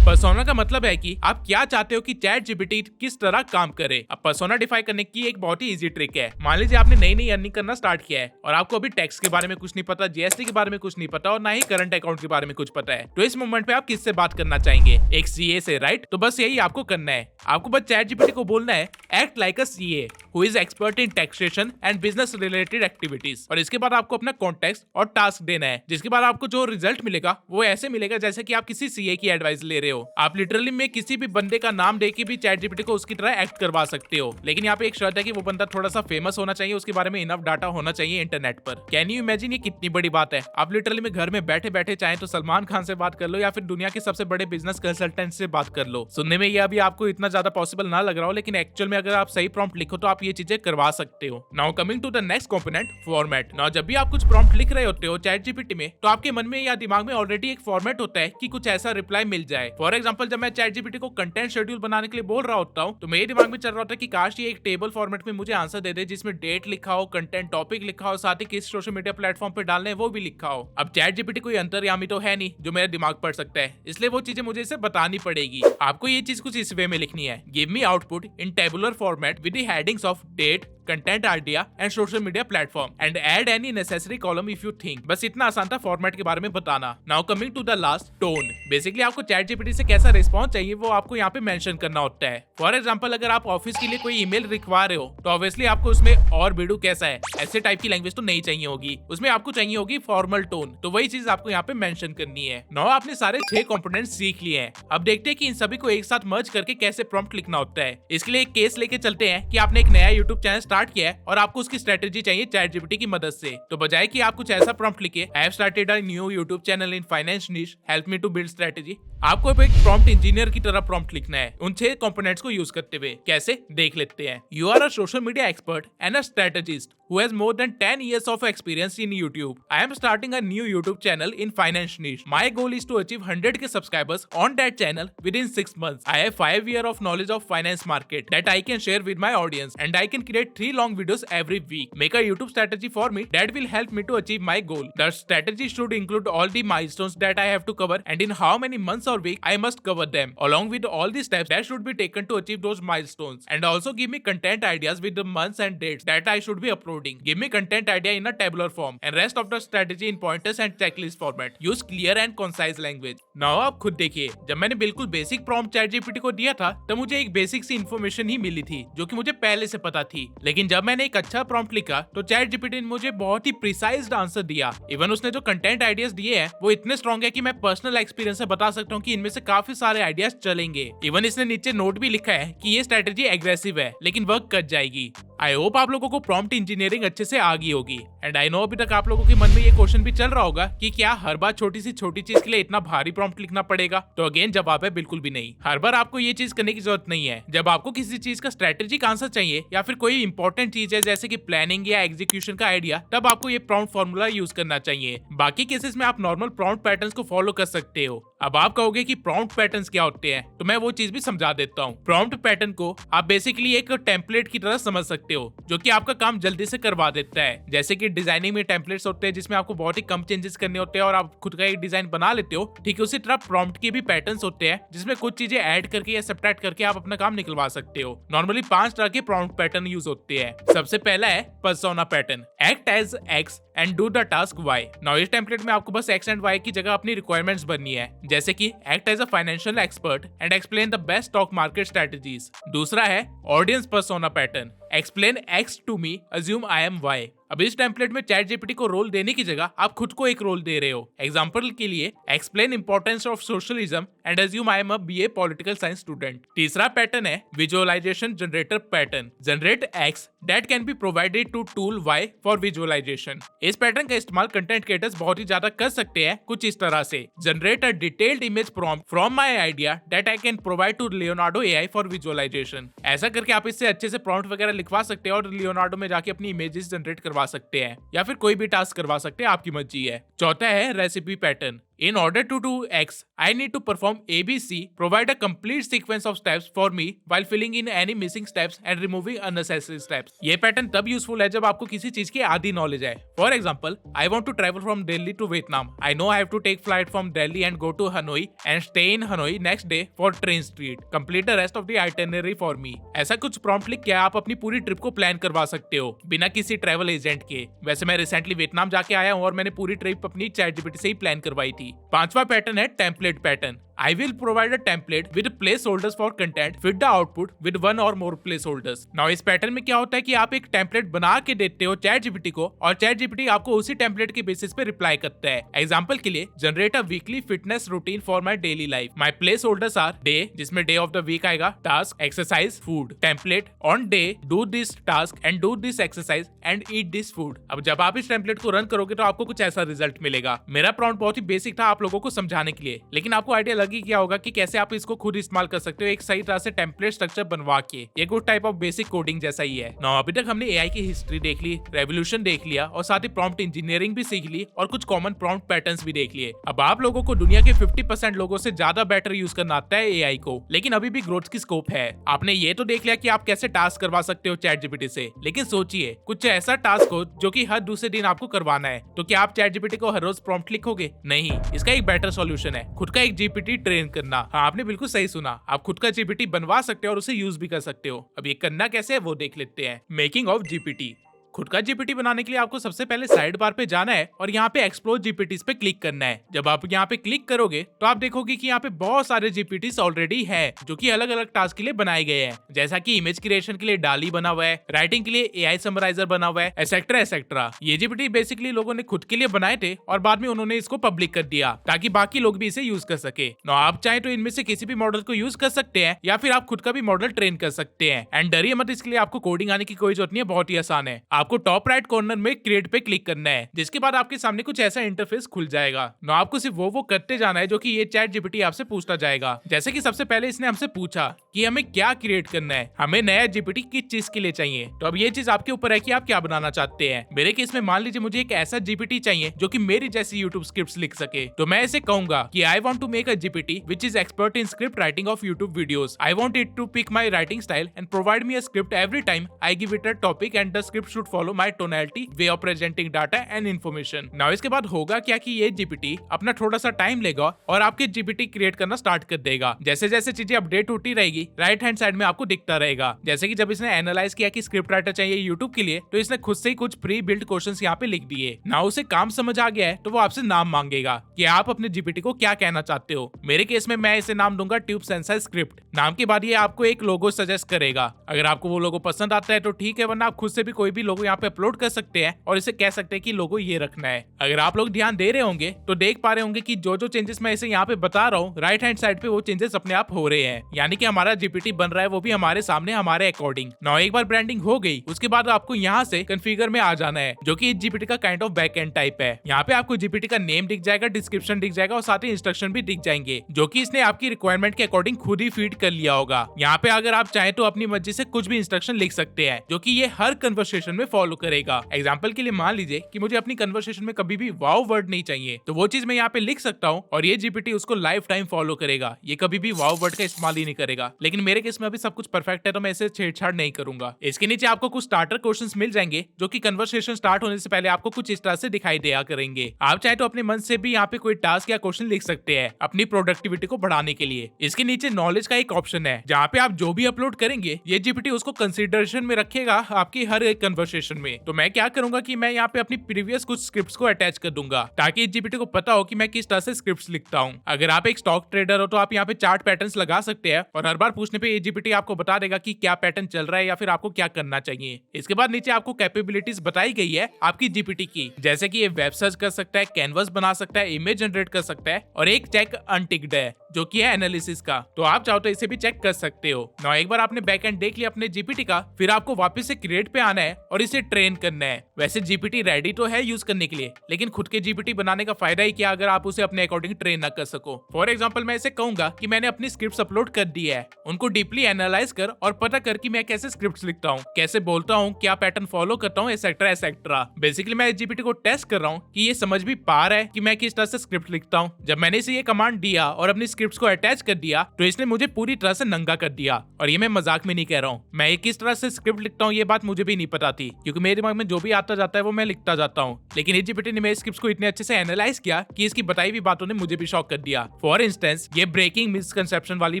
Persona का मतलब है कि आप क्या चाहते हो कि चैट जीपीटी किस तरह काम करे। अब पर्सोना डिफाइन करने की एक बहुत ही इजी ट्रिक है। मान लीजिए आपने नई नई अर्निंग करना स्टार्ट किया है और आपको अभी टैक्स के बारे में कुछ नहीं पता, जीएसटी के बारे में कुछ नहीं पता और ना ही करंट अकाउंट के बारे में कुछ पता है। तो इस मोमेंट पे आप किससे बात करना चाहेंगे? एक सीए से, राइट? तो बस यही आपको करना है। आपको बस चैट जीपीटी को बोलना है, act like a CA who is expert in taxation and business related activities. और इसके बाद आपको अपना कॉन्टेक्स्ट और टास्क देना है, जिसके बाद आपको जो रिजल्ट मिलेगा वो ऐसे मिलेगा जैसे कि आप किसी सीए की एडवाइस ले रहे हो। आप लिटरली में किसी भी बंदे का नाम देके भी चैट जीपीटी को उसकी तरह एक्ट करवा सकते हो। लेकिन यहाँ पे एक शर्त है कि वो बंदा थोड़ा सा फेमस होना चाहिए, उसके बारे में इनफ डाटा होना चाहिए इंटरनेट पर। कैन यू इमेजिन ये कितनी बड़ी बात है? आप लिटरली में घर में बैठे बैठे चाहे तो सलमान खान से बात कर लो या फिर दुनिया के सबसे बड़े बिजनेस कंसल्टेंट से बात कर लो। सुनने में ये अभी आपको इतना ज्यादा पॉसिबल ना लग रहा हो, लेकिन एक्चुअल में में अगर आप सही प्रॉम्प्ट लिखो तो आप ये चीजें करवा सकते हो। Now coming to the next component, format. Now जब भी आप कुछ प्रॉम्प्ट लिख रहे होते हो चैट जीपीटी में, तो आपके मन में या दिमाग में ऑलरेडी एक फॉर्मेट होता है कि कुछ ऐसा रिप्लाई मिल जाए। फॉर एग्जांपल, जब मैं चैट जीपीटी को कंटेंट शेड्यूल बनाने के लिए बोल रहा होता हूँ, तो मेरे दिमाग में चल रहा होता है कि काश ये एक टेबल फॉर्मेट में मुझे आंसर दे दे, जिसमें डेट लिखा हो, कंटेंट टॉपिक लिखा हो, साथ ही किस सोशल मीडिया प्लेटफॉर्म पे डालने हैं वो भी लिखा हो। अब चैट जीपीटी कोई अंतर्यामी तो है नहीं जो मेरा दिमाग पढ़ सकता है, इसलिए वो चीजें मुझे इसे बतानी पड़ेगी। आपको ये चीज कुछ इस वे में लिखनी है, give me output in tabular format with the headings of date, content idea and social media platform and add any necessary column if you think. बस इतना आसान था फॉर्मेट के बारे में बताना। Now coming to the last, tone. Basically आपको chat GPT से कैसा रिस्पॉन्स चाहिए वो आपको यहाँ पे मेंशन करना होता है। फॉर एग्जांपल, अगर आप ऑफिस के लिए कोई ईमेल लिखवा रहे हो तो ऑब्वियसली आपको उसमें और बिडू कैसा है ऐसे टाइप की लैंग्वेज तो नहीं चाहिए होगी, उसमें आपको चाहिए होगी फॉर्मल टोन। तो वही चीज आपको यहाँ पे मेंशन करनी है। नाउ आपने सारे 6 कंपोनेंट्स सीख लिए हैं। अब देखते हैं कि इन सभी को एक साथ मर्ज करके कैसे प्रॉम्प्ट लिखना होता है। इसके लिए एक केस लेके चलते हैं कि आपने एक नया यूट्यूब चैनल स्टार्ट किया है और आपको उसकी स्ट्रेटेजी चाहिए चैट जीपीटी की मदद से। तो बजाय कि आप कुछ ऐसा प्रॉम्प्ट लिखे, I have started a new YouTube channel in finance niche, help me to build strategy, आपको एक प्रॉम्प्ट इंजीनियर की तरह प्रॉम्प्ट लिखना है उन 6 कंपोनेंट्स को यूज करते हुए। कैसे, देख लेते हैं। You are a social media expert and a strategist who has more than 10 years of experience in YouTube. I am starting a new YouTube channel in finance niche. My goal is to achieve 100k subscribers on that channel within 6 months. I have 5 years of knowledge of finance market that I can share with my audience, and I can create 3 long videos every week. Make a YouTube strategy for me that will help me to achieve my goal. The strategy should include all the milestones that I have to cover and in how many months or week I must cover them, along with all the steps that should be taken to achieve those milestones. And also give me content ideas with the months and dates that I should be uploading. Give me content idea in a tabular form and rest of the strategy in pointers and checklist format. Use clear and concise language. Now आप खुद देखिए, जब मैंने बिल्कुल basic prompt chat GPT को दिया था तब मुझे एक बेसिक सी इन्फॉर्मेशन ही मिली थी जो कि मुझे पहले से पता थी। लेकिन जब मैंने एक अच्छा प्रॉम्प्ट लिखा तो चैट जीपीटी ने मुझे बहुत ही प्रिसाइज्ड आंसर दिया। इवन उसने जो कंटेंट आइडियाज दिए हैं वो इतने स्ट्रॉन्ग है कि मैं पर्सनल एक्सपीरियंस से बता सकता हूँ कि इनमें से काफी सारे आइडियाज चलेंगे। इवन इसने नीचे नोट भी लिखा है कि ये स्ट्रेटेजी एग्रेसिव है लेकिन वर्क कर जाएगी। आई होप आप लोगों को प्रॉम्प्ट इंजीनियरिंग अच्छे से आ गई होगी। एंड आई नो अभी तक आप लोगों के मन में ये क्वेश्चन भी चल रहा होगा कि क्या हर बार छोटी सी छोटी चीज के लिए इतना भारी प्रॉम्प्ट लिखना पड़ेगा? तो अगेन जवाब है बिल्कुल भी नहीं। हर बार आपको ये चीज करने की जरूरत नहीं है। जब आपको किसी चीज का स्ट्रेटेजिक आंसर चाहिए या फिर कोई इंपॉर्टेंट चीज है जैसे कि प्लानिंग या एग्जीक्यूशन का आइडिया, तब आपको ये प्रॉम्प्ट फॉर्मूला यूज करना चाहिए। बाकी केसेस में आप नॉर्मल प्रॉम्प्ट पैटर्न्स को फॉलो कर सकते हो। अब आप कहोगे कि प्रॉम्प्ट पैटर्न्स क्या होते हैं, तो मैं वो चीज भी समझा देता हूँ। प्रॉम्प्ट पैटर्न को आप बेसिकली एक टेम्पलेट की तरह समझ सकते हो जो कि आपका काम जल्दी से करवा देता है। जैसे कि डिजाइनिंग में टेम्पलेट्स होते हैं जिसमें आपको बहुत ही कम चेंजेस करने होते हैं और आप खुद का एक डिजाइन बना लेते हो, ठीक उसी तरह प्रॉम्प्ट के भी पैटर्न्स होते हैं जिसमें कुछ चीजें ऐड करके या सब्ट्रैक्ट करके आप अपना काम निकलवा सकते हो। नॉर्मली 5 तरह के प्रॉम्प्ट पैटर्न यूज होते हैं। सबसे पहला है persona pattern, act as X and do the task Y. Now इस टेम्पलेट में आपको बस एक्स एंड वाई की जगह अपनी रिक्वायरमेंट्स भरनी है, जैसे कि act as a financial expert and explain the best stock market strategies. दूसरा है audience persona pattern, explain X to me, assume I am Y. अब इस टेम्पलेट में चैट जीपीटी को रोल देने की जगह आप खुद को एक रोल दे रहे हो। एग्जांपल के लिए explain importance of socialism and assume I am a BA political science student. तीसरा पैटर्न है visualization generator pattern, generate X that can be provided to tool Y for visualization. इस पैटर्न का इस्तेमाल content creators बहुत ही ज्यादा कर सकते हैं कुछ इस तरह से, generate a detailed image prompt from my idea that I can provide to Leonardo AI for visualization. ऐसा करके आप इससे अच्छे से प्रॉम्प्ट वगैरह लिखवा सकते हैं और लियोनार्डो में जाके अपनी इमेजेस जनरेट करवा सकते हैं या फिर कोई भी टास्क करवा सकते हैं, आपकी मर्जी है। चौथा है recipe pattern, in order to do X, I need to perform ABC, provide a complete sequence of steps for me while filling in any missing steps and removing unnecessary steps। ये pattern तब useful है जब आपको किसी चीज की आधी knowledge है। For example, I want to travel from Delhi to Vietnam. I know I have to take flight from Delhi and go to Hanoi and stay in Hanoi next day for train street. Complete the rest of the itinerary for me। ऐसा कुछ prompt लिख के आप अपनी पूरी trip को plan करवा सकते हो बिना किसी ट्रैवल एजेंट के। वैसे मैं रिसेंटली वियतनाम जाके आया हूँ और मैंने पूरी ट्रिप अपनी चैट जीपीटी से ही प्लान करवाई थी। पांचवा पैटर्न है template pattern, I will provide a template with placeholders for content, fit the output with one or more placeholders। Now इस पैटर्न में क्या होता है कि आप एक टेम्पलेट बना के देते हो चैट जीपीटी को और चैट जीपीटी आपको उसी टेम्पलेट के बेसिस पे रिप्लाई करता है। एग्जांपल के लिए, generate a weekly fitness routine for my daily life. My placeholders are day, जिसमें डे ऑफ द वीक आएगा, task, exercise, food. Template, on day do this task and do this exercise and eat this food. अब जब आप इस template को run करोगे तो आपको कुछ ऐसा रिजल्ट मिलेगा। मेरा प्रॉम्प्ट बहुत ही बेसिक था आप लोगों को समझाने के लिए, लेकिन आपको आइडिया लग लग ही गया होगा कि कैसे आप इसको खुद इस्तेमाल कर सकते हो एक सही तरह से टेम्पलेट स्ट्रक्चर बनवा के। ये good type of basic coding जैसा ही है। नाउ अभी तक हमने एआई की हिस्ट्री देख ली, रेवोल्यूशन देख लिया और साथ ही प्रॉम्प्ट इंजीनियरिंग भी सीख ली और कुछ कॉमन प्रॉम्प्ट पैटर्न्स भी देख लिए। अब आप लोगों को दुनिया के 50% लोगों से ज्यादा बेटर यूज करना आता है एआई को, लेकिन अभी भी ग्रोथ की स्कोप है। आपने ये तो देख लिया कि आप कैसे टास्क करवा सकते हो चैट जीपीटी से, लेकिन सोचिए कुछ ऐसा टास्क हो जो कि हर दूसरे दिन आपको करवाना है, तो क्या आप चैट जीपीटी को हर रोज प्रॉम्प्ट लिखोगे? नहीं, इसका एक बेटर सॉल्यूशन है खुद का एक जीपीटी ट्रेन करना। हाँ, आपने बिल्कुल सही सुना, आप खुद का जीपीटी बनवा सकते हो और उसे यूज भी कर सकते हो। अब ये करना कैसे है वो देख लेते हैं। Making of GPT. खुद का जीपीटी बनाने के लिए आपको सबसे पहले साइड बार पे जाना है और यहाँ पे एक्सप्लोर जीपीटीज पे क्लिक करना है। जब आप यहाँ पे क्लिक करोगे तो आप देखोगे कि यहाँ पे बहुत सारे जीपीटीज ऑलरेडी है जो कि अलग अलग टास्क के लिए बनाए गए हैं, जैसा कि इमेज क्रिएशन के लिए डाली बना हुआ है, राइटिंग के लिए एआई समराइजर बना हुआ है, एसेट्रा एसेट्रा। ये जीपीटी बेसिकली लोगों ने खुद के लिए बनाए थे और बाद में उन्होंने इसको पब्लिक कर दिया ताकि बाकी लोग भी इसे यूज कर सके। ना आप चाहे तो इनमें से किसी भी मॉडल को यूज कर सकते हैं या फिर आप खुद का भी मॉडल ट्रेन कर सकते हैं। एंड डरिए मत, इसके लिए आपको कोडिंग आने की कोई जरूरत नहीं है, बहुत ही आसान है। आपको टॉप राइट कॉर्नर में क्रिएट पे क्लिक करना है, जिसके बाद आपके सामने कुछ ऐसा इंटरफेस खुल जाएगा। ना आपको सिर्फ वो करते जाना है जो कि ये चैट जीपीटी आपसे पूछता जाएगा। जैसे कि सबसे पहले इसने हमसे पूछा कि हमें क्या क्रिएट करना है, हमें नया जीपीटी किस चीज के लिए चाहिए। तो अब ये चीज आपके ऊपर है कि आप क्या बनाना चाहते हैं। मेरे केस में मान लीजिए मुझे एक ऐसा जीपीटी चाहिए जो कि मेरी जैसी यूट्यूब स्क्रिप्ट्स लिख सके, तो मैं इसे कहूंगा कि I want to make a GPT which is expert in script writing of YouTube videos. I want it to pick my writing style and provide me a script every time I give it a topic and the script should follow my tonality, way of presenting data and information. Now इसके बाद होगा क्या कि ये GPT अपना थोड़ा सा time लेगा और आपके जीपीटी क्रिएट करना स्टार्ट कर देगा। जैसे जैसे चीजें अपडेट होती रहेगी राइट हैंड साइड में आपको दिखता रहेगा। जैसे कि जब इसने एनालाइज किया कि स्क्रिप्ट राइटर चाहिए यूट्यूब के लिए, तो इसने खुद से ही कुछ प्री बिल्ड क्वेश्चंस यहाँ पे लिख दिए। नाउ उसे काम समझ आ गया है तो वो आपसे नाम मांगेगा कि आप अपने जीपीटी को क्या कहना चाहते हो। मेरे केस में मैं इसे नाम दूंगा ट्यूब सेंसर स्क्रिप्ट। नाम के बाद ये आपको एक लोगो सजेस्ट करेगा। अगर आपको वो लोगो पसंद आता है तो ठीक है, वरना आप खुद से भी कोई भी लोगो यहाँ पे अपलोड कर सकते हैं और इसे कह सकते हैं कि लोगो ये रखना है। अगर आप लोग ध्यान दे रहे होंगे तो देख पा रहे होंगे कि जो जो चेंजेस मैं इसे यहाँ पे बता रहा हूँ राइट हैंड साइड पे वो चेंजेस अपने आप हो रहे हैं, यानी कि हमारा जीपीटी बन रहा है वो भी हमारे सामने हमारे अकॉर्डिंग। नाउ एक बार ब्रांडिंग हो गई उसके बाद आपको यहाँ से कॉन्फ़िगर में आ जाना है, जो कि जीपीटी का kind of back and type है। यहाँ पे आपको जीपीटी का नेम दिख जाएगा, डिस्क्रिप्शन दिख जाएगा और साथ ही इंस्ट्रक्शन भी दिख जाएंगे जो कि इसने आपकी रिक्वायरमेंट के अकॉर्डिंग खुद ही फीड कर लिया होगा। यहाँ पे अगर आप चाहें तो अपनी मर्जी से कुछ भी इंस्ट्रक्शन लिख सकते हैं जो कि ये हर कन्वर्सेशन में फॉलो करेगा। एग्जाम्पल के लिए मान लीजिए कि मुझे अपनी कन्वर्सेशन में कभी भी वाओ वर्ड नहीं चाहिए, तो वो चीज मैं यहाँ पे लिख सकता हूँ और ये जीपीटी उसको लाइफ टाइम फॉलो करेगा। ये कभी भी वाओ वर्ड का इस्तेमाल ही नहीं करेगा। लेकिन मेरे केस में अभी सब कुछ परफेक्ट है तो मैं इसे छेड़छाड़ नहीं करूंगा। इसके नीचे आपको कुछ स्टार्टर क्वेश्चंस मिल जाएंगे जो कि कन्वर्सेशन स्टार्ट होने से पहले आपको कुछ इस तरह से दिखाई दिया करेंगे। आप चाहे तो अपने मन से भी यहाँ पे कोई टास्क या क्वेश्चन लिख सकते हैं अपनी प्रोडक्टिविटी को बढ़ाने के लिए। इसके नीचे नॉलेज का एक ऑप्शन है जहाँ पे आप जो भी अपलोड करेंगे ये जीपीटी उसको कंसिडरेशन में रखेगा आपकी हर एक कन्वर्सेशन में। तो मैं क्या करूंगा कि मैं यहाँ पे अपनी प्रीवियस कुछ स्क्रिप्ट्स को अटैच कर दूंगा ताकि जीपीटी को पता हो कि मैं किस तरह से स्क्रिप्ट्स लिखता हूँ। अगर आप एक स्टॉक ट्रेडर हो तो आप यहाँ पे चार्ट पैटर्न्स लगा सकते हैं और हर बार पूछने पे ये जीपीटी आपको बता देगा कि क्या पैटर्न चल रहा है या फिर आपको क्या करना चाहिए। इसके बाद नीचे आपको कैपेबिलिटीज बताई गई है आपकी जीपीटी की, जैसे कि ये वेब सर्च कर सकता है, कैनवस बना सकता है, इमेज जनरेट कर सकता है और एक चेक अनटिक्ड है जो कि है एनालिसिस का। तो आप चाहो तो इसे भी चेक कर सकते हो। ना एक बार आपने बैकएंड देख लिया अपने जीपीटी का, फिर आपको वापस से क्रिएट पे आना है और इसे ट्रेन करना है। वैसे जीपीटी रेडी तो है यूज करने के लिए, लेकिन खुद के जीपीटी बनाने का फायदा ही क्या अगर आप उसे अपने अकॉर्डिंग ट्रेन ना कर सको। फॉर एग्जाम्पल मैं इसे कहूंगा कि मैंने अपनी स्क्रिप्ट अपलोड कर दी है, उनको डीपली एनालाइज कर और पता कर कि मैं कैसे स्क्रिप्ट लिखता हूँ, कैसे बोलता हूँ, क्या पैटर्न फॉलो करता हूँ, एसेट्रा एसेट्रा। बेसिकली मैं जीपीटी को टेस्ट कर रहा हूँ कि ये समझ भी पा रहा है कि मैं किस तरह से स्क्रिप्ट लिखता हूँ। जब मैंने इसे ये कमांड दिया और अपनी स्क्रिप्ट को अटैच कर दिया तो इसने मुझे पूरी तरह से नंगा कर दिया। और ये मैं मजाक में नहीं कह रहा हूँ, मैं किस तरह से स्क्रिप्ट लिखता हूँ ये बात मुझे भी नहीं पता थी, क्योंकि मेरे दिमाग में जो भी आता जाता है वो मैं लिखता जाता हूँ। लेकिन ये जीपीटी ने मेरे स्क्रिप्ट को इतने अच्छे से एनालाइज किया कि इसकी बताई हुई बातों ने मुझे भी शॉक कर दिया। फॉर इंस्टेंस ये ब्रेकिंग मिसकंसेप्शन वाली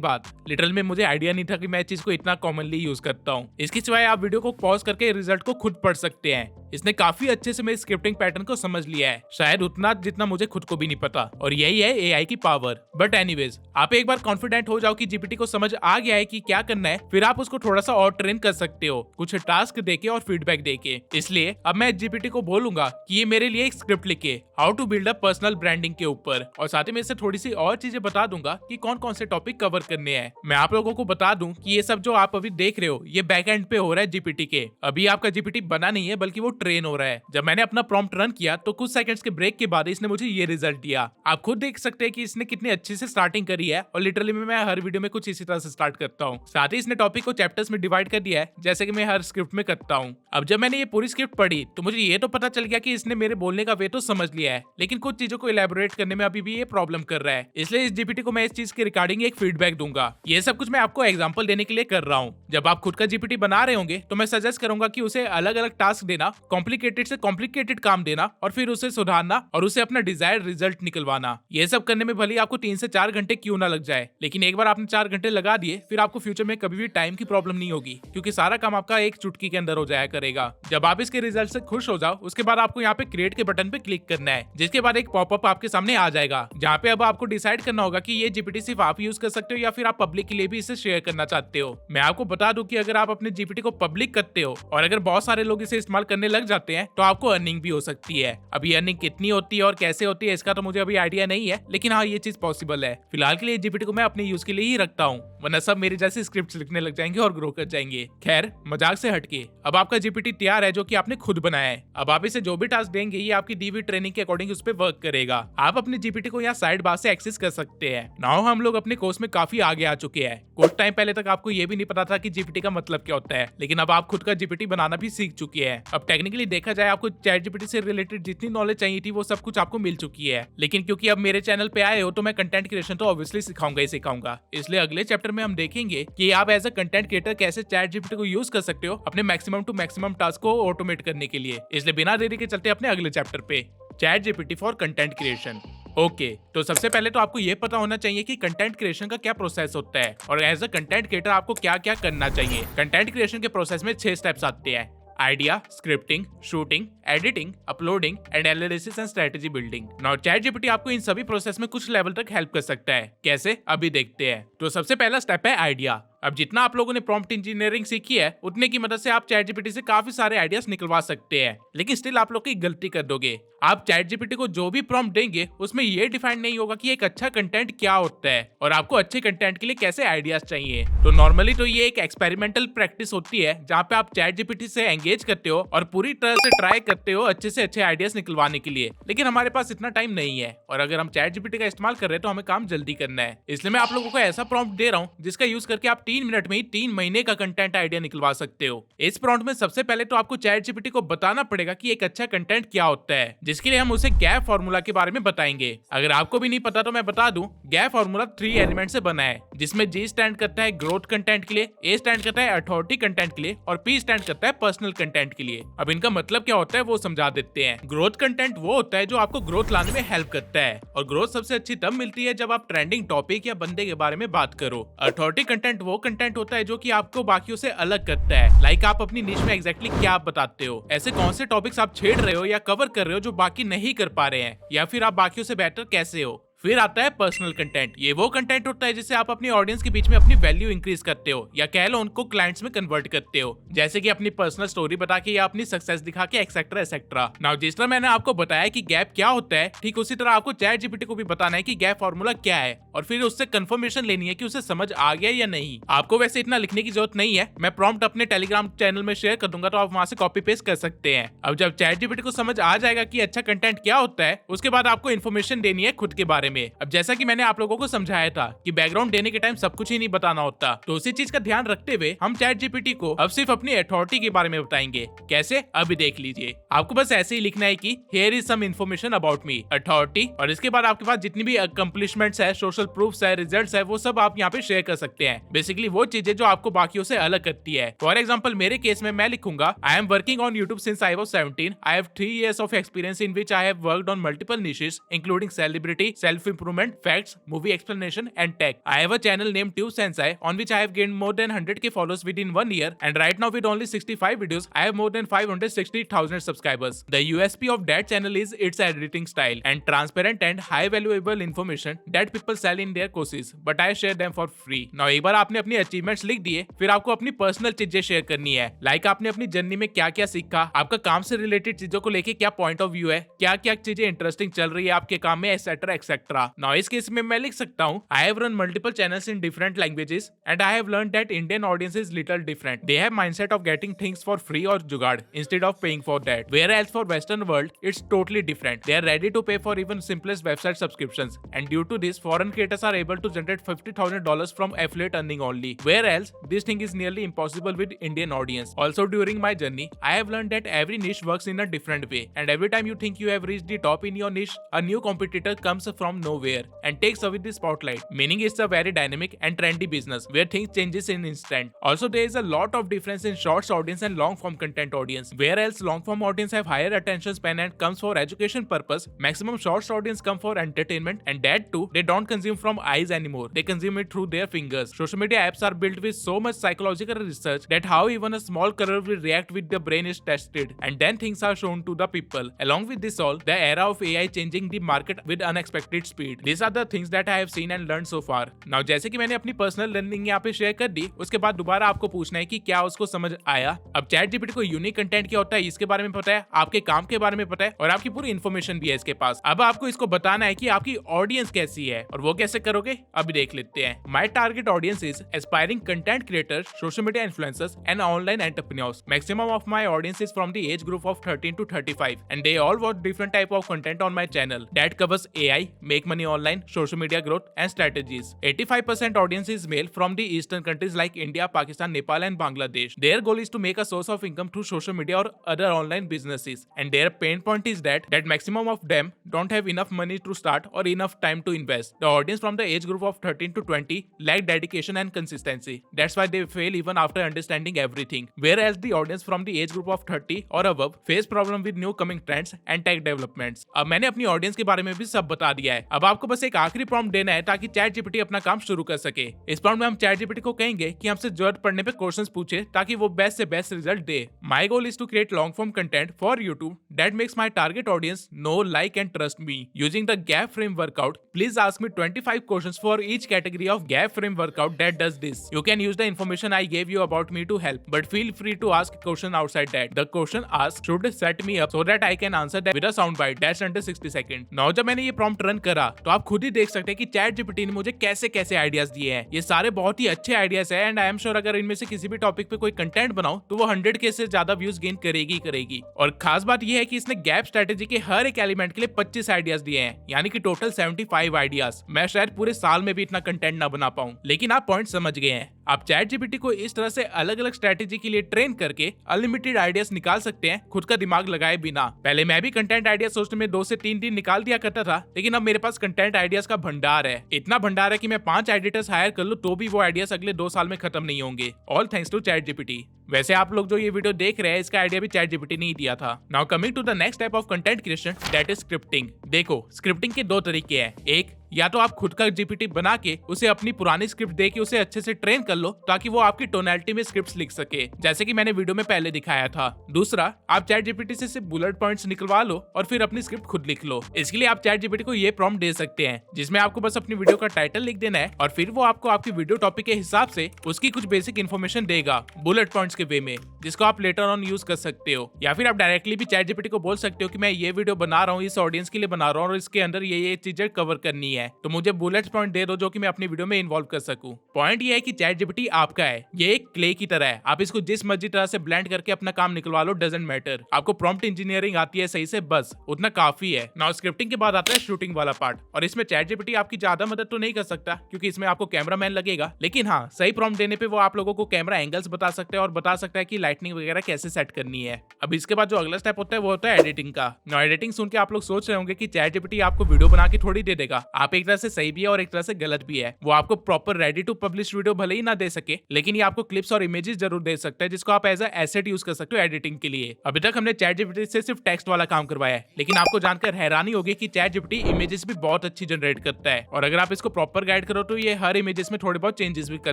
बात, लिटरल में मुझे आइडिया नहीं था कि मैं इस चीज को इतना कॉमनली यूज करता हूँ। इसके सिवाय आप वीडियो को पॉज करके रिजल्ट को खुद पढ़ सकते हैं। इसने काफी अच्छे से मेरे स्क्रिप्टिंग पैटर्न को समझ लिया है, शायद उतना जितना मुझे खुद को भी नहीं पता। और यही है एआई की पावर। बट एनीवेज, आप एक बार कॉन्फिडेंट हो जाओ कि जीपीटी को समझ आ गया है कि क्या करना है, फिर आप उसको थोड़ा सा और ट्रेन कर सकते हो कुछ टास्क देके और फीडबैक देके। इसलिए अब मैं जीपीटी को बोलूंगा कि ये मेरे लिए एक स्क्रिप्ट लिखे how to build a personal branding के ऊपर, और साथ ही में इससे थोड़ी सी और चीजें बता दूंगा कि कौन कौन से टॉपिक कवर करने हैं। मैं आप लोगों को बता दूं कि ये सब जो आप अभी देख रहे हो ये बैक एंड पे हो रहा है जीपीटी के। अभी आपका जीपीटी बना नहीं है बल्कि वो ट्रेन हो रहा है। जब मैंने अपना प्रॉम्प्ट रन किया तो कुछ सेकंड्स के ब्रेक के बाद इसने मुझे ये रिजल्ट दिया। आप खुद देख सकते हैं कि इसने कितनी अच्छे से स्टार्टिंग करी है और लिटरली मैं हर वीडियो में कुछ इसी तरह से स्टार्ट करता हूँ। साथ ही इसने टॉपिक को चैप्टर्स में डिवाइड कर दिया है जैसे कि मैं हर स्क्रिप्ट में करता हूँ। अब जब मैंने ये पूरी स्क्रिप्ट पढ़ी तो मुझे ये तो पता चल गया कि इसने मेरे बोलने का वे तो समझ लिया है, लेकिन कुछ चीजों को इलेबोरेट करने में अभी भी ये प्रॉब्लम कर रहा है। इसलिए इस जीपीटी को मैं इस चीज के रिगार्डिंग एक फीडबैक दूंगा। ये सब कुछ मैं आपको एग्जांपल देने के लिए कर रहा हूँ। जब आप खुद का जीपीटी बना रहे होंगे तो मैं सजेस्ट करूंगा कि उसे अलग अलग टास्क देना, कॉम्प्लिकेटेड से कॉम्प्लिकेटेड काम देना और फिर उसे सुधारना और उसे अपना डिजायर्ड रिजल्ट निकलवाना। ये सब करने में भले ही आपको 3 से 4 घंटे क्यों ना लग जाए, लेकिन एक बार आपने 4 घंटे लगा दिए फिर आपको फ्यूचर में कभी भी टाइम की प्रॉब्लम नहीं होगी, क्योंकि सारा काम आपका एक चुटकी के अंदर हो जाया करेगा। जब आप इसके रिजल्ट से खुश हो जाओ उसके बाद आपको यहाँ पे क्रिएट के बटन पे क्लिक करना है, जिसके बाद एक पॉपअप आपके सामने आ जाएगा जहाँ पे अब आपको डिसाइड करना होगा कि ये जीपीटी सिर्फ आप यूज कर सकते हो या फिर आप पब्लिक के लिए भी इसे शेयर करना चाहते हो। मैं आपको बता दूं कि अगर आप अपने जीपीटी को पब्लिक करते हो और अगर बहुत सारे लोग इसे इस्तेमाल करने लग जाते हैं तो आपको अर्निंग भी हो सकती है। अभी अर्निंग कितनी होती है और कैसे होती है इसका तो मुझे अभी आइडिया नहीं है, लेकिन हाँ ये चीज पॉसिबल है। फिलहाल के लिए जीपीटी को मैं अपने यूज के लिए ही रखता हूँ, वरना सब मेरे जैसे स्क्रिप्ट लिखने लग जाएंगे और ग्रो कर जाएंगे। खैर मजाक से हटके अब आपका जीपीटी तैयार है जो कि आपने खुद बनाया है। अब आप इसे जो भी टास्क देंगे ये आपकी दी हुई ट्रेनिंग के अकॉर्डिंग उस पर वर्क करेगा। आप अपने जीपीटी को यहाँ साइड बार से एक्सेस कर सकते हैं। नाउ हम लोग अपने कोर्स में काफी आगे आ चुके हैं। कुछ टाइम पहले तक आपको ये भी नहीं पता था कि जीपीटी का मतलब क्या होता है, लेकिन अब आप खुद का जीपीटी बनाना भी सीख चुके हैं। अब टेक्निकली देखा जाए आपको चैट जीपीटी से रिलेटेड जितनी नॉलेज चाहिए थी वो सब कुछ आपको मिल चुकी है, लेकिन क्योंकि अब मेरे चैनल पे आए हो तो मैं कंटेंट क्रिएशन तो ऑब्वियसली सिखाऊंगा ही सिखाऊंगा। इसलिए अगले चैप्टर में हम देखेंगे कि आप एज अ कंटेंट क्रिएटर कैसे चैट जीपीटी को यूज कर सकते हो अपने मैक्सिमम टू मैक्सिमम टास्क को ऑटोमेट करने के लिए। इसलिए बिना देरी के चलते अपने अगले चैप्टर पे, chat GPT for content creation. Okay तो सबसे पहले तो आपको ये पता होना चाहिए कि कंटेंट क्रिएशन का क्या प्रोसेस होता है और एज अ कंटेंट क्रिएटर आपको क्या क्या करना चाहिए। कंटेंट क्रिएशन के प्रोसेस में 6 स्टेप्स आते हैं: idea, scripting, shooting, editing, uploading and analysis and strategy building. Now chat GPT आपको इन सभी प्रोसेस में कुछ लेवल तक हेल्प कर सकता है। कैसे, अभी देखते हैं। तो सबसे पहला स्टेप है आइडिया। अब जितना आप लोगों ने प्रॉम्प्ट इंजीनियरिंग सीखी है उतने की मदद से आप चैट जीपीटी से काफी सारे आइडियाज निकलवा सकते हैं, लेकिन स्टिल आप लोग की गलती कर दोगे। आप चैट जीपीटी को जो भी प्रॉम्प्ट देंगे उसमें ये डिफाइन नहीं होगा कि एक अच्छा कंटेंट क्या होता है और आपको अच्छे कंटेंट के लिए कैसे आइडियाज चाहिए। तो नॉर्मली तो ये एक एक्सपेरिमेंटल प्रैक्टिस होती है जहाँ पे आप चैट जीपीटी से एंगेज करते हो और पूरी तरह से ट्राई करते हो अच्छे से अच्छे आइडियाज निकलवाने के लिए, लेकिन हमारे पास इतना टाइम नहीं है और अगर हम चैट जीपीटी का इस्तेमाल कर रहे हैं तो हमें काम जल्दी करना है। इसलिए मैं आप लोगों को ऐसा प्रॉम्प्ट दे रहा हूँ जिसका यूज करके आप 3 मिनट में ही 3 महीने का कंटेंट आइडिया निकलवा सकते हो। इस प्रॉम्प्ट में सबसे पहले तो आपको चैट जीपीटी को बताना पड़ेगा कि एक अच्छा कंटेंट क्या होता है, जिसके लिए हम उसे गैप फार्मूला के बारे में बताएंगे। अगर आपको भी नहीं पता तो मैं बता दूं, गैप फार्मूला 3 एलिमेंट से बना है, जिसमें G स्टैंड करता है ग्रोथ कंटेंट के लिए, A स्टैंड करता है अथॉरिटी कंटेंट के लिए और P स्टैंड करता है पर्सनल कंटेंट के लिए। अब इनका मतलब क्या होता है वो समझा देते हैं। ग्रोथ कंटेंट वो होता है जो आपको ग्रोथ लाने में हेल्प करता है और ग्रोथ सबसे अच्छी तब मिलती है जब आप ट्रेंडिंग टॉपिक या बंदे के बारे में बात करो। अथॉरिटी कंटेंट वो कंटेंट होता है जो कि आपको बाकियों से अलग करता है, लाइक आप अपनी निश में एग्जैक्टली क्या आप बताते हो, ऐसे कौन से टॉपिक्स आप छेड़ रहे हो या कवर कर रहे हो जो बाकी नहीं कर पा रहे हैं, या फिर आप बाकियों से बेटर कैसे हो। फिर आता है पर्सनल कंटेंट। ये वो कंटेंट होता है जिससे आप अपनी ऑडियंस के बीच में अपनी वैल्यू इंक्रीज करते हो या कह लो उनको क्लाइंट्स में कन्वर्ट करते हो, जैसे कि अपनी पर्सनल स्टोरी बता के या अपनी सक्सेस दिखा के एक्सेट्रा एक्सेट्रा। नाउ जिस तरह मैंने आपको बताया कि गैप क्या होता है, ठीक उसी तरह आपको चैट जीपीटी को भी बताना है कि गैप फार्मूला क्या है और फिर उससे कंफर्मेशन लेनी है कि उसे समझ आ गया या नहीं। आपको वैसे इतना लिखने की जरूरत नहीं है, मैं प्रॉम्प्ट अपने टेलीग्राम चैनल में शेयर कर दूंगा तो आप वहां से कॉपी पेस्ट कर सकते हैं। अब जब चैट जीपीटी को समझ आ जाएगा कि अच्छा कंटेंट क्या होता है, उसके बाद आपको इन्फॉर्मेशन देनी है खुद के बारे में। अब जैसा कि मैंने आप लोगों को समझाया था कि बैकग्राउंड देने के टाइम सब कुछ ही नहीं बताना होता, तो उसी चीज का ध्यान रखते हुए हम चैट जीपीटी को अब सिर्फ अपनी अथॉरिटी के बारे में बताएंगे। कैसे, अभी देख लीजिए। आपको बस ऐसे ही लिखना है कि here is some information about me authority, और इसके बाद आपके पास जितनी भी अकम्प्लिशमेंट्स है, सोशल प्रूफ्स है, रिजल्ट्स है, वो सब आप यहाँ पे शेयर कर सकते हैं। बेसिकली वो चीजें जो आपको बाकियों से अलग करती है। फॉर एग्जाम्पल मेरे केस में मैं लिखूंगा, I am working on YouTube since I was 17। I have 3 years of experience in which I have worked on multiple niches including celebrity, self-improvement, facts, movie explanation and tech. I have a channel named Tube Sensei on which I have gained more than 100k followers within 1 year, and right now with only 65 videos I have more than 560,000 subscribers. The USP of that channel is its editing style and transparent and high valuable information that people sell in their courses, but I share them for free. Now एक बार आपने अपनी achievements लिख दिए, फिर आपको अपनी personal चीजें share करनी है, लाइक आपने अपनी जर्नी में क्या क्या सीखा, आपका काम से रिलेटेड चीजों को लेके क्या पॉइंट ऑफ व्यू है, क्या क्या चीजें इंटरेस्टिंग चल रही है आपके काम में, एक्सेट्रा एक्सेट्रा। एक्सेट्रा। नाउ इस केस में मैं लिख सकता हूँ I have run multiple channels in different languages and I have learn that Indian audience is little different. They have mindset of getting things for free और jugaad instead of paying for that, whereas for western world it's totally different. They are ready to pay for even simplest website subscriptions, and due to this, foreign creators are able to generate $50,000 from affiliate earning only. Whereas this thing is nearly impossible with Indian audience. Also, during my journey, I have learned that every niche works in a different way, and every time you think you have reached the top in your niche, a new competitor comes from nowhere and takes away the spotlight. Meaning, it's a very dynamic and trendy business where things changes in instant. Also, there is a lot of difference in shorts audience and long form content audience. Whereas long form audience have higher attention span and comes for education purpose, maximum shorts audience come for entertainment, and that too they don't consume from eyes anymore, they consume it through their fingers. Social media apps are built with so much psychological research that how even a small color will react with the brain is tested, and then things are shown to the people. Along with this all, the era of AI changing the market with unexpected speed. These are the things that I have seen and learned so far. Now जैसे कि मैंने अपनी personal learning यहाँ पे share कर दी, उसके बाद दोबारा आपको पूछना है कि क्या उसको समझ आया। अब चैट जीपीटी को यूनिक कंटेंट क्या होता है इसके बारे में पता है, आपके काम के बारे में पता है और आपकी पूरी इन्फॉर्मेशन भी है इसके पास। अब आपको इसको बताना है कि आपकी ऑडियंस कैसी है, और वो कैसे करोगे अभी देख लेते हैं। My target audience is aspiring content creators, social media influencers and online entrepreneurs. Maximum of my audience is from the age group of 13 to 35 and they all watch different type of content on my channel that covers AI, make money online, social media growth and strategies. 85% audience is male from the eastern countries like India, Pakistan, Nepal and Bangladesh. Their goal is to make a source of income through social media or other online businesses, and their pain point is that maximum of them don't have enough money to start or enough time to invest. The audience from the age group of 13 to 20 lack dedication and consistency. That's why they fail even after understanding everything. Whereas the audience from the age group of 30 or above face problem with new coming trends and tech developments. अब मैंने अपनी audience के बारे में भी सब बता दिया है। अब आपको बस एक आखिरी प्रॉम्प्ट देना है ताकि चैट जीपीटी अपना काम शुरू कर सके। इस प्रॉम्प्ट में हम चैट जीपीटी को कहेंगे कि हमसे जरूरत पड़ने पे क्वेश्चंस पूछे ताकि वो बेस्ट से बेस्ट रिजल्ट दे। My goal is to create long form content for YouTube that makes my target audience know, like and trust me using the gap frame workout. Please ask me 25 questions for each category of gap frame workout that does this. You can use the information I gave you about me to help, but feel free to ask question outside that. The question asked should set me up so that I can answer that with a sound bite that's under 60 seconds. Now जब मैंने ये prompt run करा तो आप खुद ही देख सकते हैं कि चैट जीपीटी ने मुझे कैसे कैसे आइडियाज दिए हैं। ये सारे बहुत ही अच्छे आइडियाज हैं एंड आई एम श्योर अगर इनमें से किसी भी टॉपिक पे कोई कंटेंट बनाओ तो वो 100K से ज्यादा व्यूज गेन करेगी। और खास बात ये है कि इसने गैप स्ट्रेटेजी के हर एक एलिमेंट के लिए 25 आइडियाज दिए हैं, यानी कि टोटल 75 आइडियाज। मैं शायद पूरे साल में भी इतना कंटेंट ना बना पाऊं, लेकिन आप पॉइंट समझ गए हैं। आप चैट जीपीटी को इस तरह से अलग अलग स्ट्रेटेजी के लिए ट्रेन करके अनलिमिटेड आइडियाज निकाल सकते हैं खुद का दिमाग लगाए बिना। पहले मैं भी कंटेंट आइडिया सोचने में 2 से 3 दिन निकाल दिया करता था, लेकिन अब मेरे पास कंटेंट आइडियाज का भंडार है। इतना भंडार है कि मैं 5 एडिटर्स हायर कर लूं तो भी वो आइडियाज अगले 2 साल में खत्म नहीं होंगे। All thanks to chat GPT. वैसे आप लोग जो ये वीडियो देख रहे हैं इसका आइडिया भी चैट जीपीटी ने ही दिया था। Now coming to the next type of content creation that is scripting. देखो स्क्रिप्टिंग के 2 तरीके हैं। एक, या तो आप खुद का जीपीटी बना के उसे अपनी पुरानी स्क्रिप्ट दे के उसे अच्छे से ट्रेन कर लो ताकि वो आपकी टोनैलिटी में स्क्रिप्ट्स लिख सके, जैसे कि मैंने वीडियो में पहले दिखाया था। दूसरा, आप चैट जीपीटी से सिर्फ बुलेट पॉइंट्स निकलवा लो और फिर अपनी स्क्रिप्ट खुद लिख लो। इसके लिए आप चैट जीपीटी को ये प्रॉम्प्ट दे सकते हैं जिसमें आपको बस अपनी वीडियो का टाइटल लिख देना है और फिर वो आपको आपकी वीडियो टॉपिक के हिसाब से उसकी कुछ बेसिक इन्फॉर्मेशन देगा बुलेट पॉइंट्स के वे में, जिसको आप लेटर ऑन यूज कर सकते हो। या फिर आप डायरेक्टली भी चैट जीपीटी को बोल सकते हो कि मैं ये वीडियो बना रहा हूँ, इस ऑडियंस के लिए बना रहा हूँ और इसके अंदर ये चीजें कवर करनी है, तो मुझे बुलेट पॉइंट दे दो जो कि मैं अपनी वीडियो में इन्वॉल्व कर सकूं। पॉइंट ये है कि चैट जीपीटी आपका है, ये एक क्ले की तरह है। आप इसको जिस मर्जी तरह से ब्लेंड करके अपना काम निकलवा लो, डजंट मैटर। आपको प्रॉम्प्ट इंजीनियरिंग आती है सही से, बस उतना काफी है। नाउ स्क्रिप्टिंग के बाद आता है शूटिंग वाला पार्ट, और इसमें चैट जीपीटी आपकी ज्यादा मदद तो नहीं कर सकता क्योंकि इसमें आपको कैमरामैन लगेगा, लेकिन हाँ सही प्रॉम्प्ट देने पे वो आप लोगों को कैमरा एंगल्स बता सकता है और बता सकता है कि लाइटनिंग वगैरह कैसे सेट करनी है। अब इसके बाद जो अगला स्टेप होता है वो होता है एडिटिंग का। नाउ एडिटिंग सुन के आप लोग सोच रहे होंगे कि चैट जीपीटी आपको वीडियो बना के थोड़ी दे देगा। आप एक तरह से सही भी है और एक तरह से गलत भी है। वो आपको proper ready to publish video भले ही ना दे सके, लेकिन ये आपको क्लिप्स और इमेजेस जरूर दे सकता है जिसको आप एज अ एसेट यूज कर सकते हो एडिटिंग के लिए। अभी तक हमने चैट जीपीटी से सिर्फ टेक्स्ट वाला काम करवाया है, लेकिन आपको जानकर हैरानी होगी कि चैट जीपीटी इमेजेस भी बहुत अच्छी जनरेट करता है, और अगर आप इसको प्रॉपर गाइड करो तो ये हर इमेजेस में थोड़े बहुत चेंजेस भी कर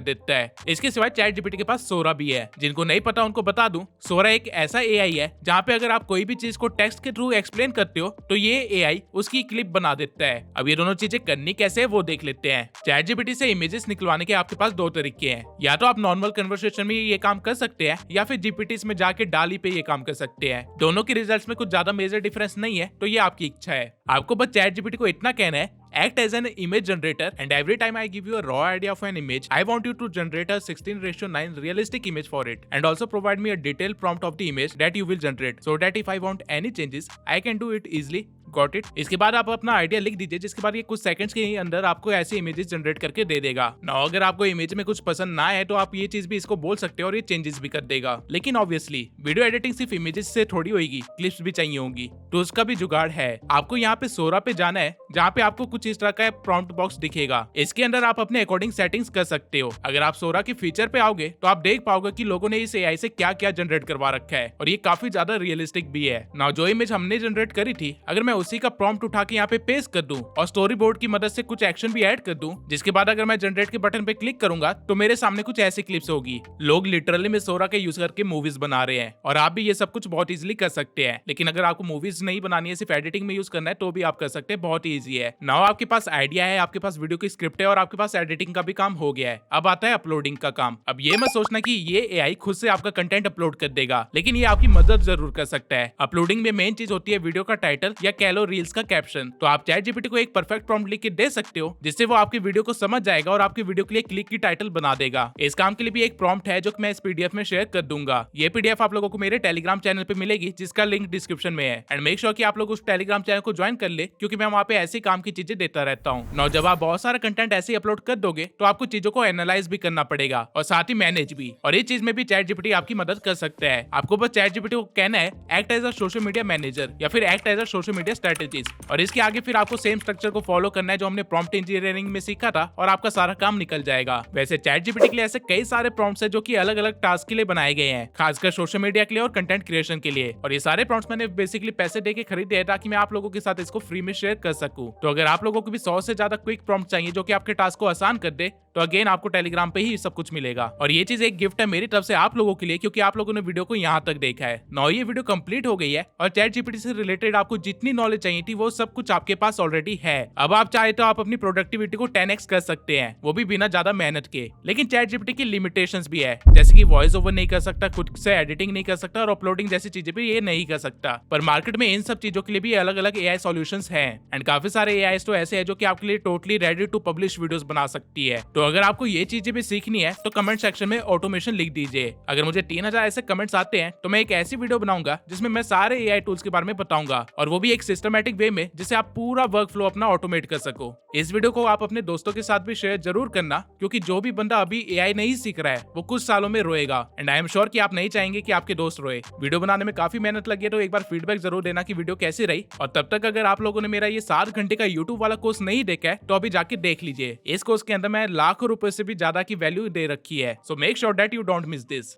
देता है। इसके सिवाय चैट जीपीटी के पास सोरा भी है। जिनको नहीं पता उनको बता दूं, सोरा एक ऐसा एआई है जहाँ पे अगर आप कोई भी चीज को टेक्स्ट के थ्रू एक्सप्लेन करते हो तो ये एआई उसकी क्लिप बना देता है। अब ये दोनों चीजें करनी कैसे है वो देख लेते हैं। चैट जीपीटी से इमेजेस निकलवाने के आपके पास 2 तरीके हैं। या तो आप नॉर्मल कन्वर्सेशन में ये काम कर सकते हैं, या फिर जीपीटी में जाके डाली पे ये काम कर सकते हैं। दोनों के रिजल्ट्स में कुछ ज्यादा मेजर डिफरेंस नहीं है, तो ये आपकी इच्छा है। आपको बस चैट जीपीटी को इतना कहना है act as an image generator, and every time I give you a raw idea of an image, I want you to generate a 16:9 realistic image for it, and also provide me a detailed prompt of the image that you will generate, so that if I want any changes, I can do it easily. Got it. इसके बाद आप अपना idea लिख दीजिए, जिसके बाद ये कुछ सेकंड्स के ही अंदर आपको ऐसी इमेजेस जनरेट करके दे देगा ना। अगर आपको इमेज में कुछ पसंद ना आए तो आप ये चीज भी इसको बोल सकते हो और ये चेंजेस भी कर देगा। लेकिन ऑब्वियसली वीडियो एडिटिंग सिर्फ इमेजेस से थोड़ी होगी, क्लिप्स भी चाहिए होंगी, तो उसका भी जुगाड़ है। आपको यहाँ पे सोरा पे जाना है, जहाँ पे आपको कुछ इस तरह का प्रॉम्प्ट बॉक्स दिखेगा। इसके अंदर आप अपने अकॉर्डिंग सेटिंग्स कर सकते हो। अगर आप सोरा के फीचर पे आओगे तो आप देख पाओगे कि लोगों ने इस एआई से क्या क्या जनरेट करवा रखा है, और ये काफी ज्यादा रियलिस्टिक भी है ना। जो इमेज हमने जनरेट करी थी, अगर मैं उसी का प्रॉम्प्ट उठा के यहाँ पे पेस्ट कर दूं और स्टोरी बोर्ड की मदद से कुछ एक्शन भी ऐड कर दूं, जिसके बाद अगर मैं जनरेट के बटन पे क्लिक करूंगा तो मेरे सामने कुछ ऐसी क्लिप्स होगी। लोग लिटरली में सोरा के यूज करके मूवीज बना रहे हैं, और आप भी ये सब कुछ बहुत इजीली कर सकते हैं। लेकिन अगर आपको मूवीज नहीं बनानी है, सिर्फ एडिटिंग में यूज करना है, तो भी आप कर सकते हैं, बहुत ही ईजी है। नाउ आपके पास आइडिया है, आपके पास वीडियो की स्क्रिप्ट है, और आपके पास एडिटिंग का भी काम हो गया है। अब आता है अपलोडिंग का काम। अब ये मत सोचना कि ये एआई खुद से आपका कंटेंट अपलोड कर देगा, लेकिन ये आपकी मदद जरूर कर सकता है। अपलोडिंग में मेन चीज होती है वीडियो का टाइटल या कह लो रील्स का कैप्शन। तो आप ChatGPT को एक परफेक्ट प्रॉम्प्ट लिख के दे सकते हो, जिससे वो आपकी वीडियो को समझ जाएगा और आपकी वीडियो के लिए क्लिक की टाइटल बना देगा। इस काम के लिए भी एक प्रॉम्प्ट है जो मैं इस पीडीएफ में शेयर कर दूंगा। ये पीडीएफ आप लोगों को मेरे टेलीग्राम चैनल पे मिलेगी, जिसका लिंक डिस्क्रिप्शन में है। एंड मेक श्योर कि आप लोग उस टेलीग्राम चैनल को ज्वाइन कर ले, क्योंकि मैं वहाँ पे ऐसे काम की चीजें देता रहता हूँ। नौ जब आप बहुत सारा कंटेंट ऐसे अपलोड कर दोगे तो आपको चीजों को एनालाइज भी करना पड़ेगा और साथ ही मैनेज भी, और इस चीज में भी ChatGPT आपकी मदद कर सकता है। आपको बस ChatGPT को कहना है act as a social media manager या फिर act as a social media strategist, और इसके आगे फिर आपको सेम स्ट्रक्चर को फॉलो करना है जो हमने प्रॉम्प्ट इंजीनियरिंग में सीखा था, और आपका सारा काम निकल जाएगा। वैसे ChatGPT के लिए ऐसे कई सारे प्रॉम्प्ट्स हैं जो कि अलग अलग टास्क के लिए बनाए गए हैं, खासकर सोशल मीडिया के लिए और कंटेंट क्रिएशन के लिए। और ये सारे प्रॉम्प्ट्स मैंने बेसिकली पैसे देके खरीदे हैं ताकि मैं आप लोगों के साथ इसको फ्री में शेयर कर सकूं। तो अगर आप लोगों को भी 100 से ज्यादा क्विक प्रॉम्प्ट चाहिए जो कि आपके टास्क को आसान कर दे, तो अगेन आपको टेलीग्राम पे ही सब कुछ मिलेगा। और ये चीज एक गिफ्ट है मेरी तरफ से आप लोगों के लिए, क्योंकि आप लोगों ने वीडियो को यहाँ तक देखा है। नौ ये वीडियो कंप्लीट हो गई है, और ChatGPT से रिलेटेड आपको जितनी नॉलेज चाहिए थी वो सब कुछ आपके पास ऑलरेडी है। अब आप चाहे तो आप अपनी प्रोडक्टिविटी को 10x कर सकते हैं, वो भी बिना ज्यादा मेहनत के। लेकिन ChatGPT की लिमिटेशंस भी है, जैसे कि वॉइस ओवर नहीं कर सकता, खुद से एडिटिंग नहीं कर सकता, और अपलोडिंग जैसी चीजें भी ये नहीं कर सकता। पर मार्केट में इन सब चीजों के लिए भी अलग अलग AI सॉल्यूशंस हैं, एंड काफी सारे AI तो ऐसे हैं जो कि आपके लिए totally ready to publish videos बना सकती है। तो अगर आपको ये चीजें भी सीखनी है तो कमेंट सेक्शन में ऑटोमेशन लिख दीजिए। अगर मुझे 3000 ऐसे कमेंट्स आते हैं तो मैं एक ऐसी वीडियो बनाऊंगा जिसमें मैं सारे AI टूल्स के बारे में बताऊंगा, और वो भी एक सिस्टमैटिक वे में, जिससे आप पूरा वर्क फ्लो अपना ऑटोमेट कर सको। इस वीडियो को आप अपने दोस्तों के साथ भी शेयर जरूर करना, क्योंकि जो भी बंदा अभी AI नहीं सीख रहा है वो कुछ सालों में रोएगा, एंड आई एम श्योर कि आप नहीं चाहेंगे कि आपके दोस्त रोए। वीडियो बनाने में काफी मेहनत लगी है, तो एक बार फीडबैक जरूर देना कि वीडियो कैसी रही। और तब तक अगर आप लोगों ने मेरा ये 7 घंटे का यूट्यूब वाला कोर्स नहीं देखा है तो अभी जाके देख लीजिए। इस कोर्स के अंदर मैं लाखों रुपए से भी ज्यादा की वैल्यू दे रखी है, so make sure that you don't miss this.